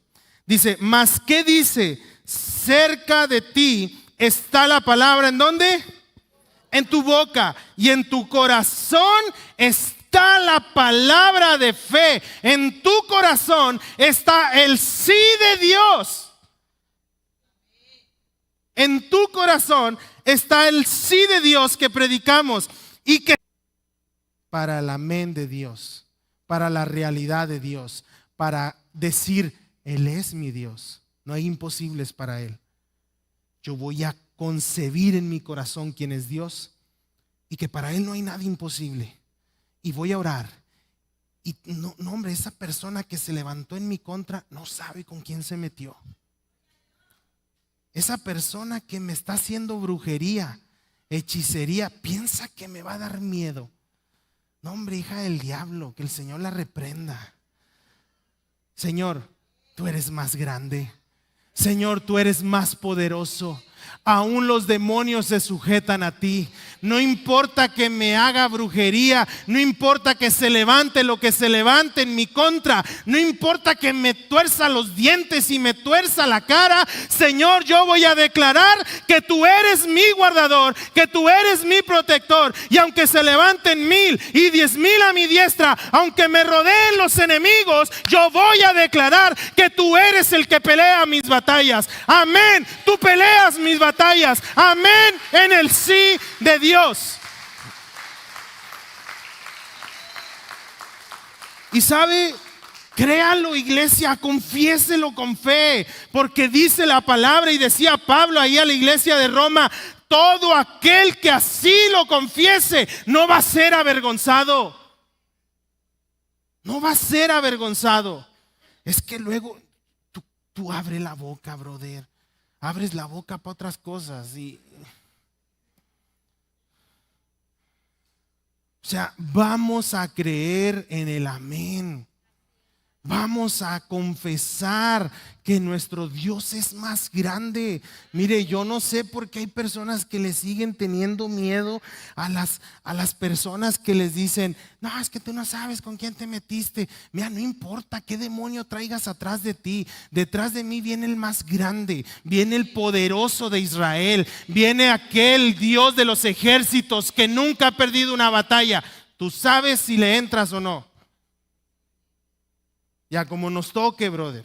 Dice, mas ¿qué dice? Cerca de ti está la palabra, ¿en dónde? En tu boca y en tu corazón está la palabra de fe. En tu corazón está el sí de Dios. En tu corazón está el sí de Dios que predicamos y que para el amén de Dios, para la realidad de Dios, para decir, Él es mi Dios, no hay imposibles para Él. Yo voy a concebir en mi corazón quién es Dios y que para Él no hay nada imposible. Y voy a orar. Y no, hombre, esa persona que se levantó en mi contra no sabe con quién se metió. Esa persona que me está haciendo brujería, hechicería, piensa que me va a dar miedo. No, hombre, hija del diablo, que el Señor la reprenda. Señor, tú eres más grande. Señor, tú eres más poderoso. Aún los demonios se sujetan a ti. No importa que me haga brujería, no importa que se levante lo que se levante en mi contra, no importa que me tuerza los dientes y me tuerza la cara. Señor, yo voy a declarar que tú eres mi guardador, que tú eres mi protector. Y aunque se levanten 1000 y 10,000 a mi diestra, aunque me rodeen los enemigos, yo voy a declarar que tú eres el que pelea mis batallas. Amén, tú peleas mis batallas. Amén, en el sí de Dios. Y sabe, créalo, iglesia, confiéselo con fe, porque dice la palabra y decía Pablo ahí a la iglesia de Roma, todo aquel que así lo confiese no va a ser avergonzado. No va a ser avergonzado. Es que luego tú abres la boca, brother. Abres la boca para otras cosas. O sea, vamos a creer en el amén. Vamos a confesar que nuestro Dios es más grande. Mire, yo no sé por qué hay personas que le siguen teniendo miedo a las personas que les dicen: no, es que tú no sabes con quién te metiste. Mira, no importa qué demonio traigas atrás de ti. Detrás de mí viene el más grande. Viene el poderoso de Israel. Viene aquel Dios de los ejércitos que nunca ha perdido una batalla. Tú sabes si le entras o no. Ya como nos toque, brother.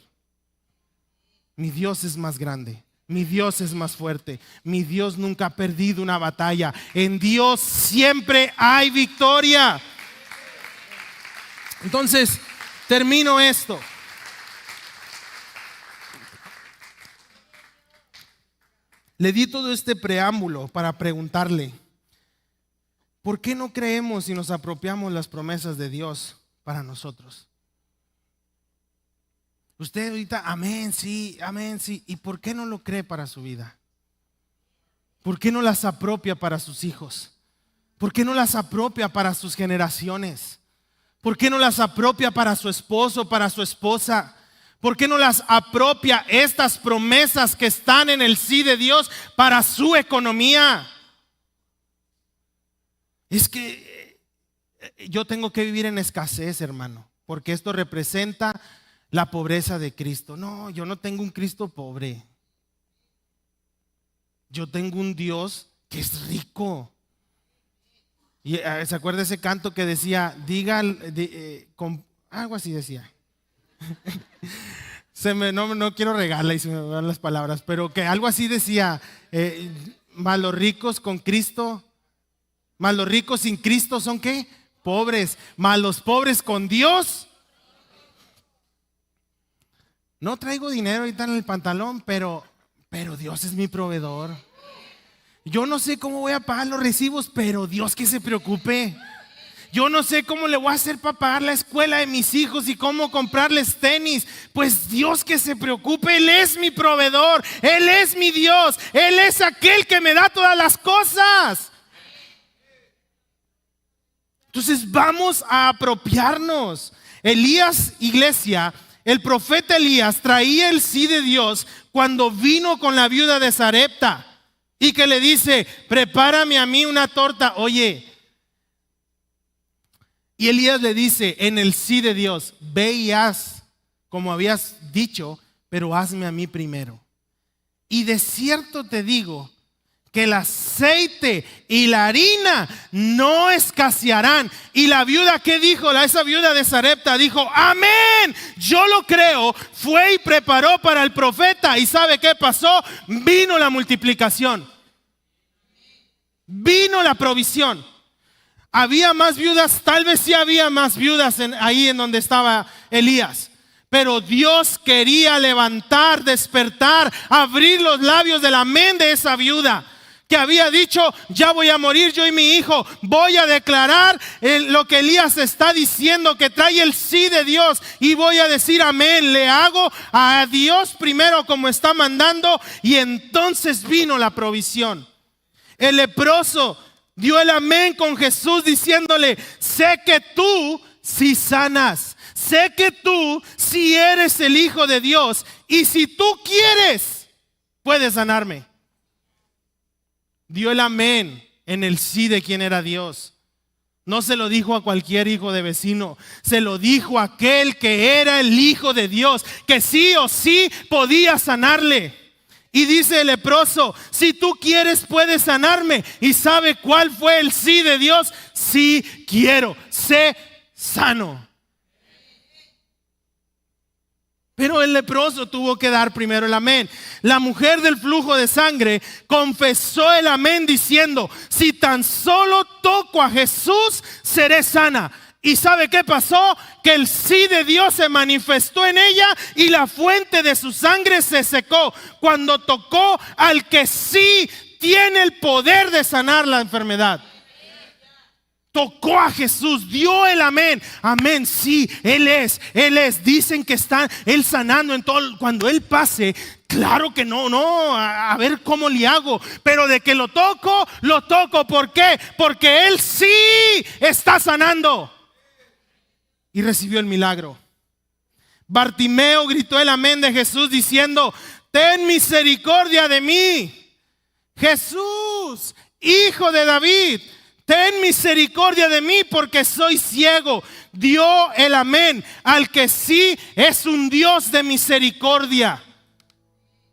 Mi Dios es más grande. Mi Dios es más fuerte. Mi Dios nunca ha perdido una batalla. En Dios siempre hay victoria. Entonces, termino esto. Le di todo este preámbulo para preguntarle: ¿por qué no creemos y nos apropiamos las promesas de Dios para nosotros? Usted ahorita, amén, sí. ¿Y por qué no lo cree para su vida? ¿Por qué no las apropia para sus hijos? ¿Por qué no las apropia para sus generaciones? ¿Por qué no las apropia para su esposo, para su esposa? ¿Por qué no las apropia estas promesas que están en el sí de Dios para su economía? Es que yo tengo que vivir en escasez, hermano, porque esto representa la pobreza de Cristo. No, yo no tengo un Cristo pobre. Yo tengo un Dios que es rico. Y ¿se acuerda ese canto que decía? Algo así decía. No quiero regarla y se me van las palabras, pero que algo así decía: más los ricos con Cristo, más los ricos sin Cristo son ¿qué? Pobres, más los pobres con Dios. No traigo dinero ahorita en el pantalón, pero Dios es mi proveedor. Yo no sé cómo voy a pagar los recibos, pero Dios que se preocupe. Yo no sé cómo le voy a hacer para pagar la escuela de mis hijos y cómo comprarles tenis. Pues Dios que se preocupe. Él es mi proveedor. Él es mi Dios. Él es aquel que me da todas las cosas. Entonces vamos a apropiarnos. Elías, iglesia, el profeta Elías traía el sí de Dios cuando vino con la viuda de Sarepta y que le dice: prepárame a mí una torta. Oye, y Elías le dice en el sí de Dios: ve y haz como habías dicho, pero hazme a mí primero. Y de cierto te digo que el aceite y la harina no escasearán. Y la viuda, ¿qué dijo? Esa viuda de Sarepta dijo: amén, yo lo creo. Fue y preparó para el profeta. ¿Y sabe qué pasó? Vino la multiplicación. Vino la provisión. ¿Había más viudas? Tal vez sí había más viudas ahí en donde estaba Elías. Pero Dios quería levantar, despertar, abrir los labios del amén de esa viuda que había dicho: ya voy a morir yo y mi hijo. Voy a declarar lo que Elías está diciendo, que trae el sí de Dios, y voy a decir amén. Le hago a Dios primero como está mandando, y entonces vino la provisión. El leproso dio el amén con Jesús diciéndole: sé que tú sí sanas, sé que tú sí eres el Hijo de Dios, y si tú quieres puedes sanarme. Dio el amén en el sí de quien era Dios. No se lo dijo a cualquier hijo de vecino, se lo dijo a aquel que era el Hijo de Dios, que sí o sí podía sanarle. Y dice el leproso: si tú quieres puedes sanarme. ¿Y sabe cuál fue el sí de Dios? Sí quiero, sé sano. Pero el leproso tuvo que dar primero el amén. La mujer del flujo de sangre confesó el amén diciendo: si tan solo toco a Jesús, seré sana. ¿Y sabe qué pasó? Que el sí de Dios se manifestó en ella y la fuente de su sangre se secó cuando tocó al que sí tiene el poder de sanar la enfermedad. tocó a Jesús, dio el amén. Amén, sí, Él es. Dicen que está Él sanando en todo. Cuando Él pase, claro que no, a ver cómo le hago. Pero de que lo toco. ¿Por qué? Porque Él sí está sanando. Y recibió el milagro. Bartimeo gritó el amén de Jesús diciendo: ten misericordia de mí. Jesús, Hijo de David, ten misericordia de mí porque soy ciego. Dio el amén al que sí es un Dios de misericordia.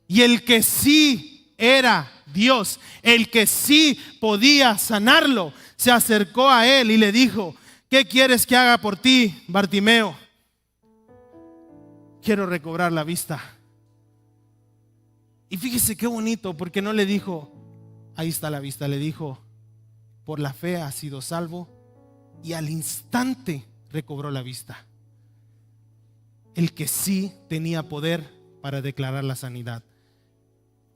Y el que sí era Dios, el que sí podía sanarlo, se acercó a él y le dijo: ¿qué quieres que haga por ti, Bartimeo? Quiero recobrar la vista. Y fíjese qué bonito, porque no le dijo: ahí está la vista. Le dijo: por la fe has sido salvo. Y al instante recobró la vista. El que sí tenía poder para declarar la sanidad.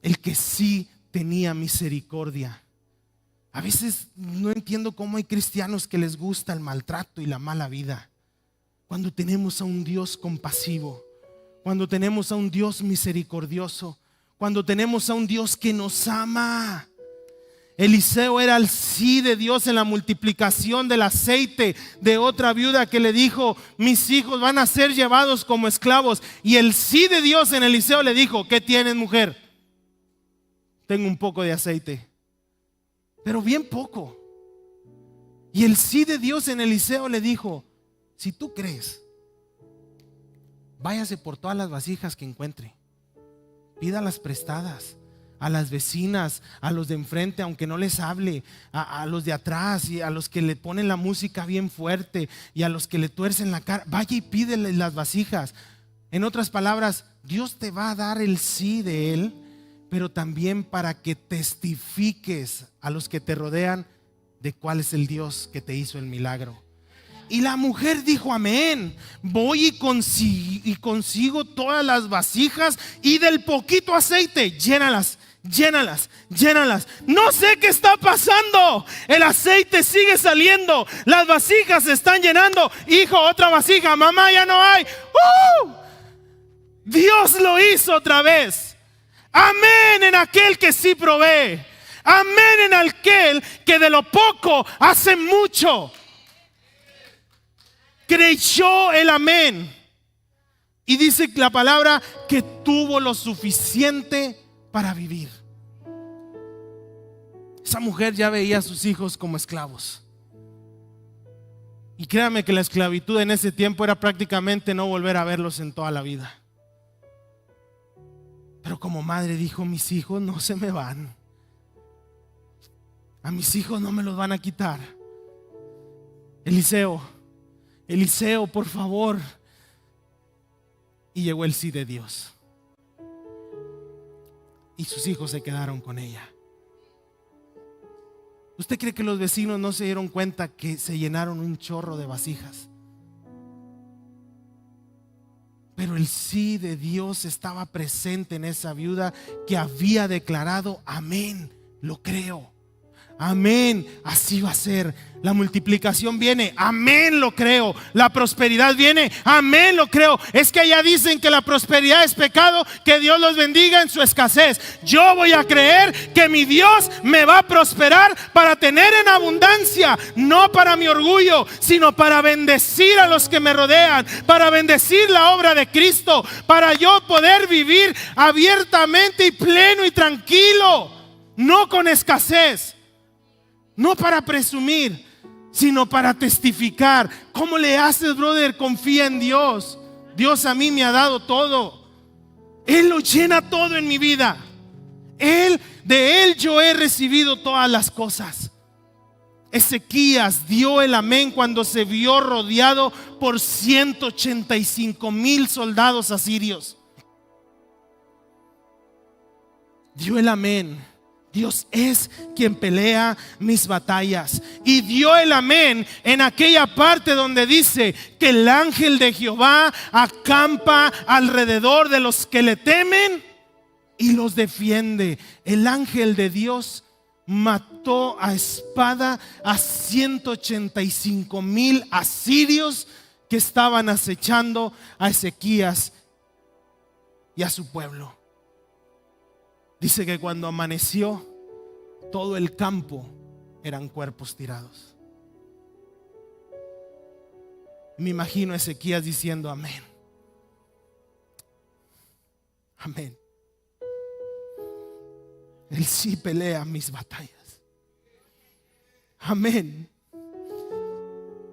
El que sí tenía misericordia. A veces no entiendo cómo hay cristianos que les gusta el maltrato y la mala vida, cuando tenemos a un Dios compasivo, cuando tenemos a un Dios misericordioso, cuando tenemos a un Dios que nos ama. Eliseo era el sí de Dios en la multiplicación del aceite de otra viuda que le dijo: mis hijos van a ser llevados como esclavos. Y el sí de Dios en Eliseo le dijo: ¿qué tienes, mujer? Tengo un poco de aceite, pero bien poco. Y el sí de Dios en Eliseo le dijo: si tú crees, váyase por todas las vasijas que encuentre, pídalas prestadas a las vecinas, a los de enfrente, aunque no les hable, a los de atrás y a los que le ponen la música bien fuerte y a los que le tuercen la cara. Vaya y pídele las vasijas. En otras palabras, Dios te va a dar el sí de Él, pero también para que testifiques a los que te rodean de cuál es el Dios que te hizo el milagro. Y la mujer dijo: amén, voy y consigo todas las vasijas y del poquito aceite, llénalas. No sé qué está pasando. El aceite sigue saliendo, las vasijas se están llenando. Hijo, otra vasija. Mamá, ya no hay. Dios lo hizo otra vez. Amén en aquel que sí provee. Amén en aquel que de lo poco hace mucho. Creyó el amén. Y dice la palabra que tuvo lo suficiente para vivir. Esa mujer ya veía a sus hijos como esclavos. Y créame que la esclavitud en ese tiempo era prácticamente no volver a verlos en toda la vida. Pero como madre dijo: mis hijos no se me van. A mis hijos no me los van a quitar. Eliseo, por favor. Y llegó el sí de Dios. Y sus hijos se quedaron con ella. ¿Usted cree que los vecinos no se dieron cuenta que se llenaron un chorro de vasijas? Pero el sí de Dios estaba presente en esa viuda que había declarado: amén, lo creo. Amén, así va a ser. La multiplicación viene, amén, lo creo. La prosperidad viene, amén, lo creo. Es que ya dicen que la prosperidad es pecado, que Dios los bendiga en su escasez. Yo voy a creer que mi Dios me va a prosperar para tener en abundancia, no para mi orgullo, sino para bendecir a los que me rodean, para bendecir la obra de Cristo, para yo poder vivir abiertamente y pleno y tranquilo, no con escasez. No para presumir, sino para testificar. ¿Cómo le haces, brother? Confía en Dios. Dios a mí me ha dado todo. Él lo llena todo en mi vida. De Él yo he recibido todas las cosas. Ezequías dio el amén cuando se vio rodeado por 185,000 soldados asirios. Dio el amén. Dios es quien pelea mis batallas. Y dio el amén en aquella parte donde dice que el ángel de Jehová acampa alrededor de los que le temen y los defiende. El ángel de Dios mató a espada a 185,000 asirios que estaban acechando a Ezequías y a su pueblo. Dice que cuando amaneció, todo el campo eran cuerpos tirados. Me imagino a Ezequías diciendo: amén, amén. Él sí pelea mis batallas. Amén.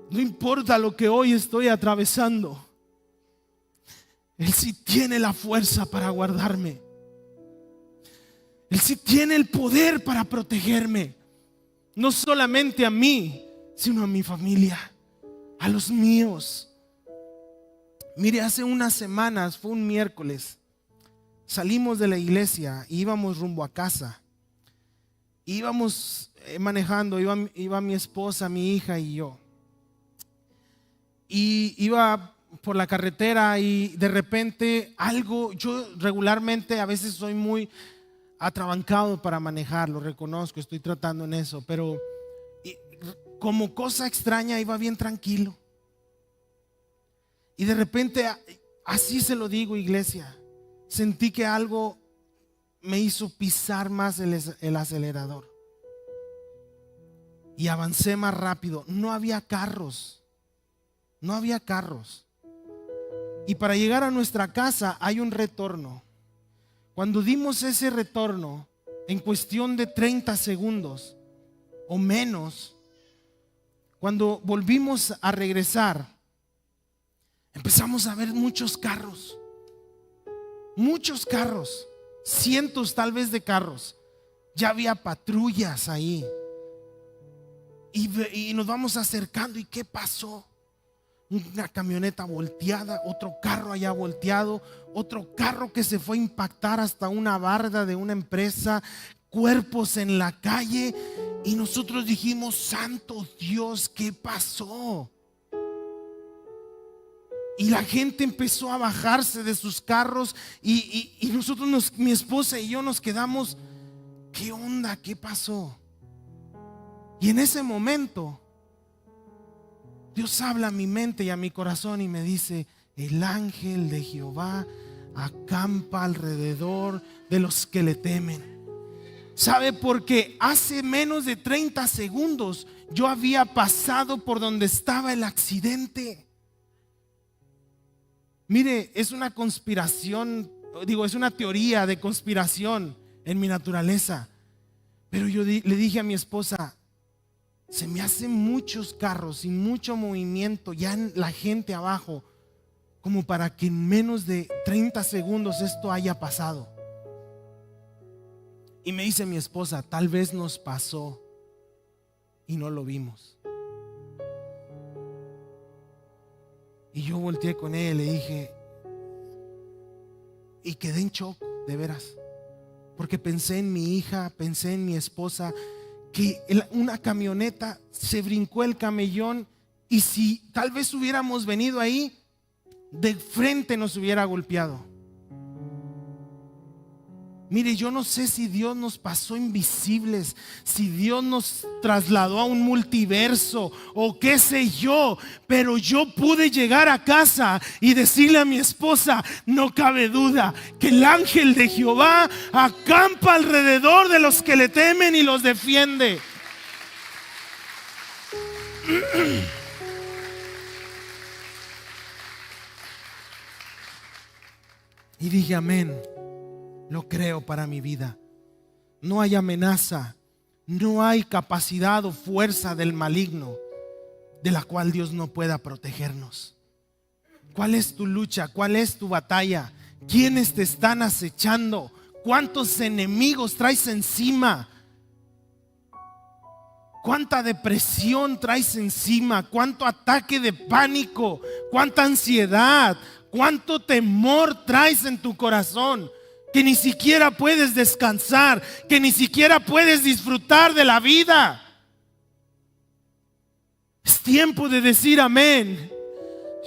No importa lo que hoy estoy atravesando, Él sí tiene la fuerza para guardarme. Él sí tiene el poder para protegerme. No solamente a mí, sino a mi familia, a los míos. Mire, hace unas semanas, fue un miércoles, salimos de la iglesia y íbamos rumbo a casa. Íbamos manejando, iba mi esposa, mi hija y yo. Y iba por la carretera y de repente yo regularmente a veces soy muy atrabancado para manejar, lo reconozco, estoy tratando en eso, pero como cosa extraña iba bien tranquilo. Y de repente, así se lo digo, iglesia, sentí que algo me hizo pisar más el acelerador. Y avancé más rápido. No había carros. Y para llegar a nuestra casa hay un retorno. Cuando dimos ese retorno, en cuestión de 30 segundos o menos, cuando volvimos a regresar, empezamos a ver muchos carros, cientos tal vez de carros. Ya había patrullas ahí. Y nos vamos acercando. ¿Y qué pasó? Una camioneta volteada, otro carro allá volteado, otro carro que se fue a impactar hasta una barda de una empresa, cuerpos en la calle. Y nosotros dijimos: santo Dios, ¿qué pasó? Y la gente empezó a bajarse de sus carros y nosotros, mi esposa y yo nos quedamos: ¿qué onda? ¿Qué pasó? Y en ese momento Dios habla a mi mente y a mi corazón y me dice: el ángel de Jehová acampa alrededor de los que le temen. ¿Sabe? Porque hace menos de 30 segundos yo había pasado por donde estaba el accidente. Mire, es una conspiración, es una teoría de conspiración en mi naturaleza. Pero yo le dije a mi esposa: se me hacen muchos carros y mucho movimiento, ya la gente abajo, como para que en menos de 30 segundos esto haya pasado. Y me dice mi esposa: tal vez nos pasó y no lo vimos. Y yo volteé con ella y le dije, y quedé en shock, de veras, porque pensé en mi hija, pensé en mi esposa, que una camioneta se brincó el camellón, y si tal vez hubiéramos venido ahí, de frente nos hubiera golpeado. Mire, yo no sé si Dios nos pasó invisibles, si Dios nos trasladó a un multiverso o qué sé yo, pero yo pude llegar a casa y decirle a mi esposa: no cabe duda que el ángel de Jehová acampa alrededor de los que le temen y los defiende. Y dije: amén. Lo creo para mi vida. No hay amenaza, no hay capacidad o fuerza del maligno de la cual Dios no pueda protegernos. ¿Cuál es tu lucha? ¿Cuál es tu batalla? ¿Quiénes te están acechando? ¿Cuántos enemigos traes encima? ¿Cuánta depresión traes encima? ¿Cuánto ataque de pánico? ¿Cuánta ansiedad? ¿Cuánto temor traes en tu corazón? Que ni siquiera puedes descansar, que ni siquiera puedes disfrutar de la vida. Es tiempo de decir amén.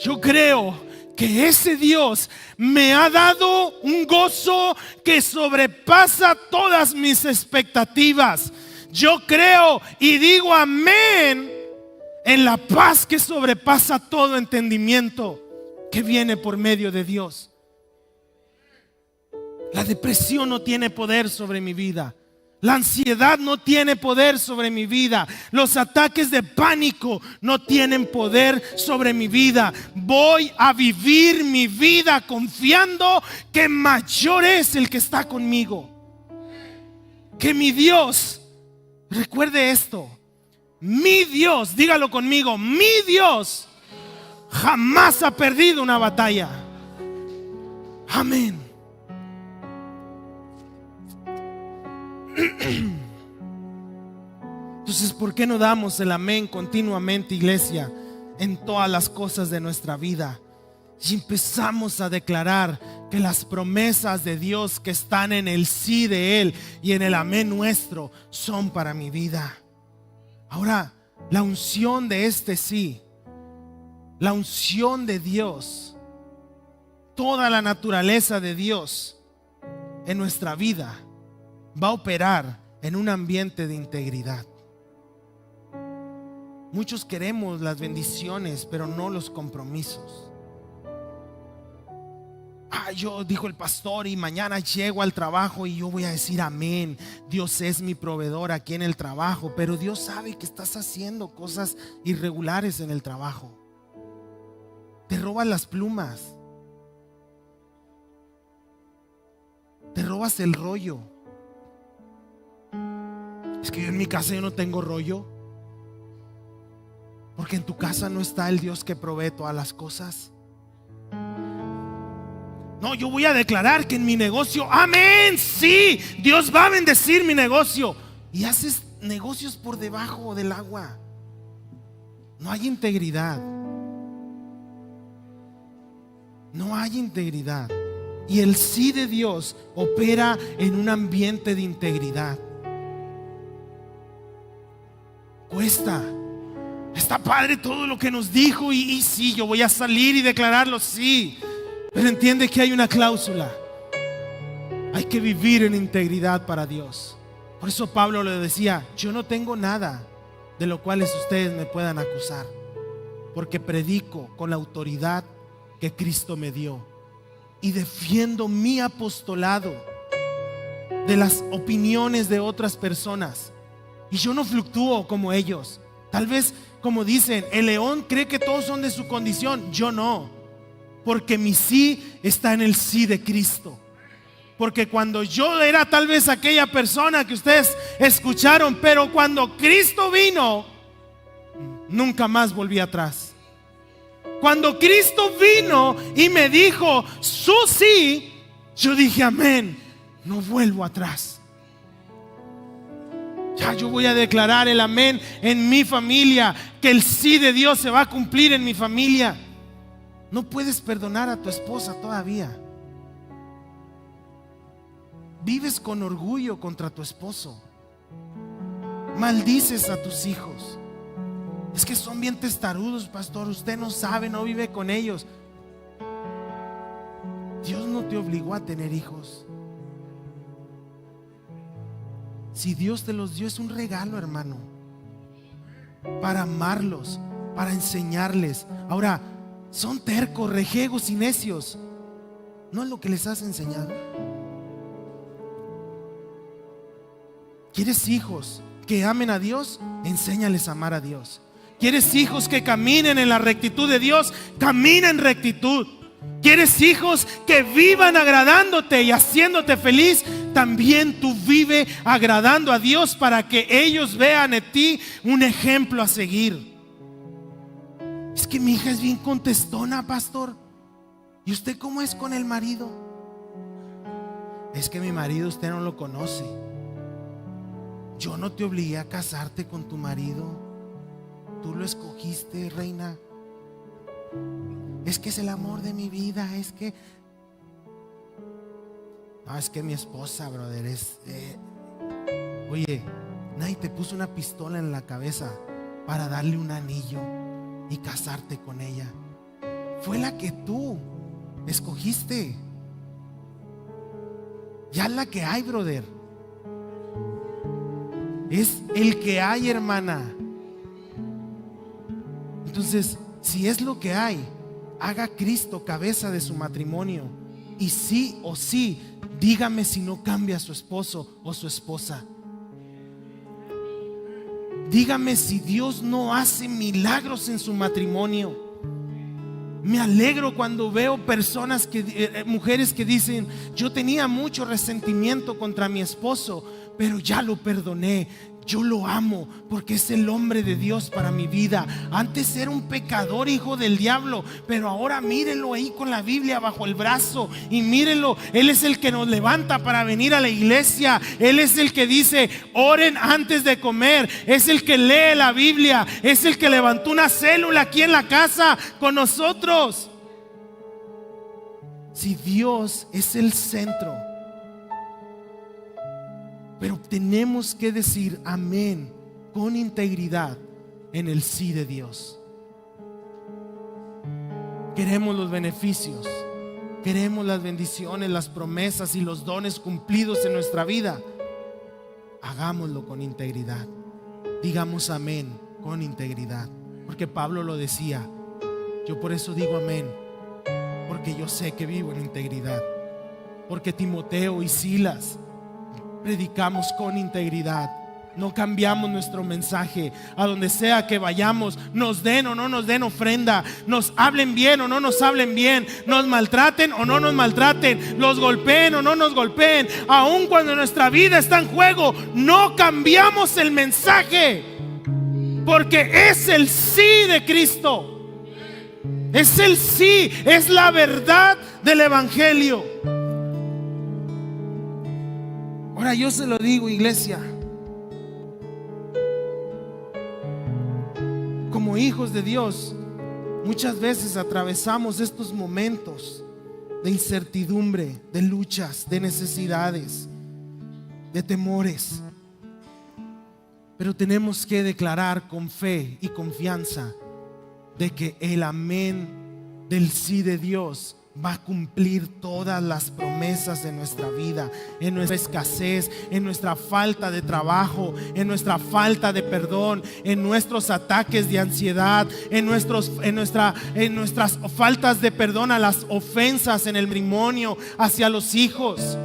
Yo creo que ese Dios me ha dado un gozo que sobrepasa todas mis expectativas. Yo creo y digo amén en la paz que sobrepasa todo entendimiento, que viene por medio de Dios. La depresión no tiene poder sobre mi vida. La ansiedad no tiene poder sobre mi vida. Los ataques de pánico no tienen poder sobre mi vida. Voy a vivir mi vida confiando que mayor es el que está conmigo. Que mi Dios, recuerde esto, mi Dios, dígalo conmigo, mi Dios jamás ha perdido una batalla. Amén. Entonces, ¿por qué no damos el amén continuamente, iglesia, en todas las cosas de nuestra vida? Y empezamos a declarar que las promesas de Dios que están en el sí de Él y en el amén nuestro son para mi vida. Ahora, la unción de este sí, la unción de Dios, toda la naturaleza de Dios en nuestra vida va a operar en un ambiente de integridad. Muchos queremos las bendiciones, pero no los compromisos. Yo, dijo el pastor, y mañana llego al trabajo y yo voy a decir amén. Dios es mi proveedor aquí en el trabajo, pero Dios sabe que estás haciendo cosas irregulares en el trabajo. Te robas las plumas, te robas el rollo. Es que yo en mi casa yo no tengo rollo, porque en tu casa no está el Dios que provee todas las cosas. No, yo voy a declarar que en mi negocio, amén, sí, Dios va a bendecir mi negocio. Y haces negocios por debajo del agua. No hay integridad. No hay integridad. Y el sí de Dios opera en un ambiente de integridad. Cuesta. Está padre todo lo que nos dijo y sí, yo voy a salir y declararlo, sí. Pero entiende que hay una cláusula. Hay que vivir en integridad para Dios. Por eso Pablo le decía: yo no tengo nada de lo cual ustedes me puedan acusar, porque predico con la autoridad que Cristo me dio y defiendo mi apostolado de las opiniones de otras personas. Y yo no fluctúo como ellos. Tal vez, como dicen, el león cree que todos son de su condición. Yo no, porque mi sí está en el sí de Cristo. Porque cuando yo era tal vez aquella persona que ustedes escucharon, pero cuando Cristo vino, nunca más volví atrás. Cuando Cristo vino y me dijo su sí, yo dije amén, no vuelvo atrás. Ya yo voy a declarar el amén en mi familia, que el sí de Dios se va a cumplir en mi familia. No puedes perdonar a tu esposa todavía. Vives con orgullo contra tu esposo. Maldices a tus hijos. Es que son bien testarudos, pastor. Usted no sabe, no vive con ellos. Dios no te obligó a tener hijos. Si Dios te los dio, es un regalo, hermano, para amarlos, para enseñarles. Ahora, son tercos, rejegos y necios. ¿No es lo que les has enseñado? ¿Quieres hijos que amen a Dios? Enséñales a amar a Dios. ¿Quieres hijos que caminen en la rectitud de Dios? Camina en rectitud. ¿Quieres hijos que vivan agradándote y haciéndote feliz? También tú vive agradando a Dios, para que ellos vean en ti un ejemplo a seguir. Es que mi hija es bien contestona, pastor. ¿Y usted cómo es con el marido? Es que mi marido usted no lo conoce. Yo no te obligué a casarte con tu marido. Tú lo escogiste, reina. Es que es el amor de mi vida. Es que mi esposa, brother, oye, nadie te puso una pistola en la cabeza para darle un anillo y casarte con ella. Fue la que tú escogiste. Ya es la que hay, brother. Es el que hay, hermana. Entonces, si es lo que hay, haga Cristo cabeza de su matrimonio. Y sí o sí, dígame si no cambia a su esposo o su esposa. Dígame si Dios no hace milagros en su matrimonio. Me alegro cuando veo personas mujeres que dicen: yo tenía mucho resentimiento contra mi esposo, pero ya lo perdoné. Yo lo amo porque es el hombre de Dios para mi vida. Antes era un pecador, hijo del diablo, pero ahora mírenlo ahí con la Biblia bajo el brazo. Y mírenlo, Él es el que nos levanta para venir a la iglesia. Él es el que dice: oren antes de comer. Es el que lee la Biblia. Es el que levantó una célula aquí en la casa con nosotros. Si Dios es el centro, pero tenemos que decir amén con integridad en el sí de Dios. Queremos los beneficios, queremos las bendiciones, las promesas y los dones cumplidos en nuestra vida. Hagámoslo con integridad. Digamos amén con integridad, porque Pablo lo decía. Yo por eso digo amén, porque yo sé que vivo en integridad. Porque Timoteo y Silas predicamos con integridad. No cambiamos nuestro mensaje. A donde sea que vayamos, nos den o no nos den ofrenda, nos hablen bien o no nos hablen bien, nos maltraten o no nos maltraten, los golpeen o no nos golpeen, aun cuando nuestra vida está en juego, no cambiamos el mensaje, porque es el sí de Cristo. Es el sí, es la verdad del evangelio. Ahora yo se lo digo, iglesia, como hijos de Dios, muchas veces atravesamos estos momentos de incertidumbre, de luchas, de necesidades, de temores. Pero tenemos que declarar con fe y confianza de que el amén del sí de Dios va a cumplir todas las promesas de nuestra vida, en nuestra escasez, en nuestra falta de trabajo, en nuestra falta de perdón, en nuestros ataques de ansiedad, en nuestras faltas de perdón a las ofensas en el matrimonio, hacia los hijos.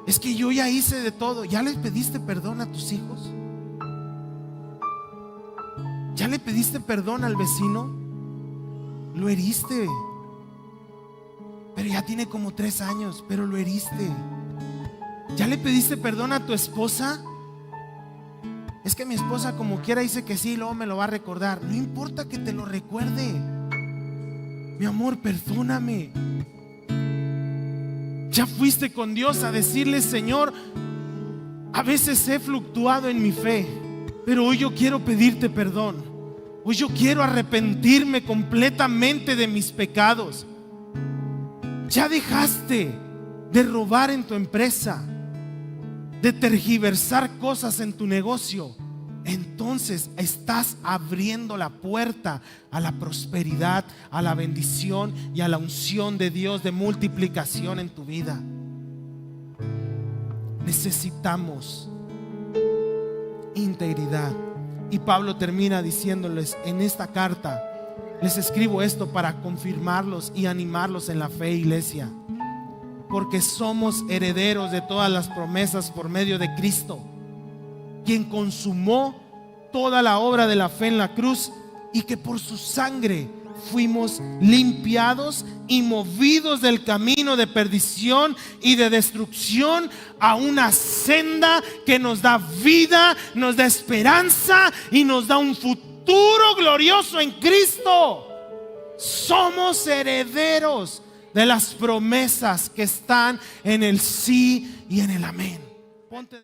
Es que yo ya hice de todo. ¿Ya les pediste perdón a tus hijos? ¿Ya le pediste perdón al vecino? Lo heriste, pero ya tiene como 3 años, pero lo heriste. ¿Ya le pediste perdón a tu esposa? Es que mi esposa como quiera dice que sí, luego me lo va a recordar. No importa que te lo recuerde. Mi amor, perdóname. Ya fuiste con Dios a decirle: Señor, a veces he fluctuado en mi fe, pero hoy yo quiero pedirte perdón. Hoy yo quiero arrepentirme completamente de mis pecados. Ya dejaste de robar en tu empresa, de tergiversar cosas en tu negocio. Entonces estás abriendo la puerta a la prosperidad, a la bendición y a la unción de Dios de multiplicación en tu vida. Necesitamos integridad. Y Pablo termina diciéndoles en esta carta: les escribo esto para confirmarlos y animarlos en la fe, iglesia, porque somos herederos de todas las promesas por medio de Cristo, quien consumó toda la obra de la fe en la cruz, y que por su sangre fuimos limpiados y movidos del camino de perdición y de destrucción a una senda que nos da vida, nos da esperanza y nos da un futuro glorioso en Cristo. Somos herederos de las promesas que están en el sí y en el amén. Ponte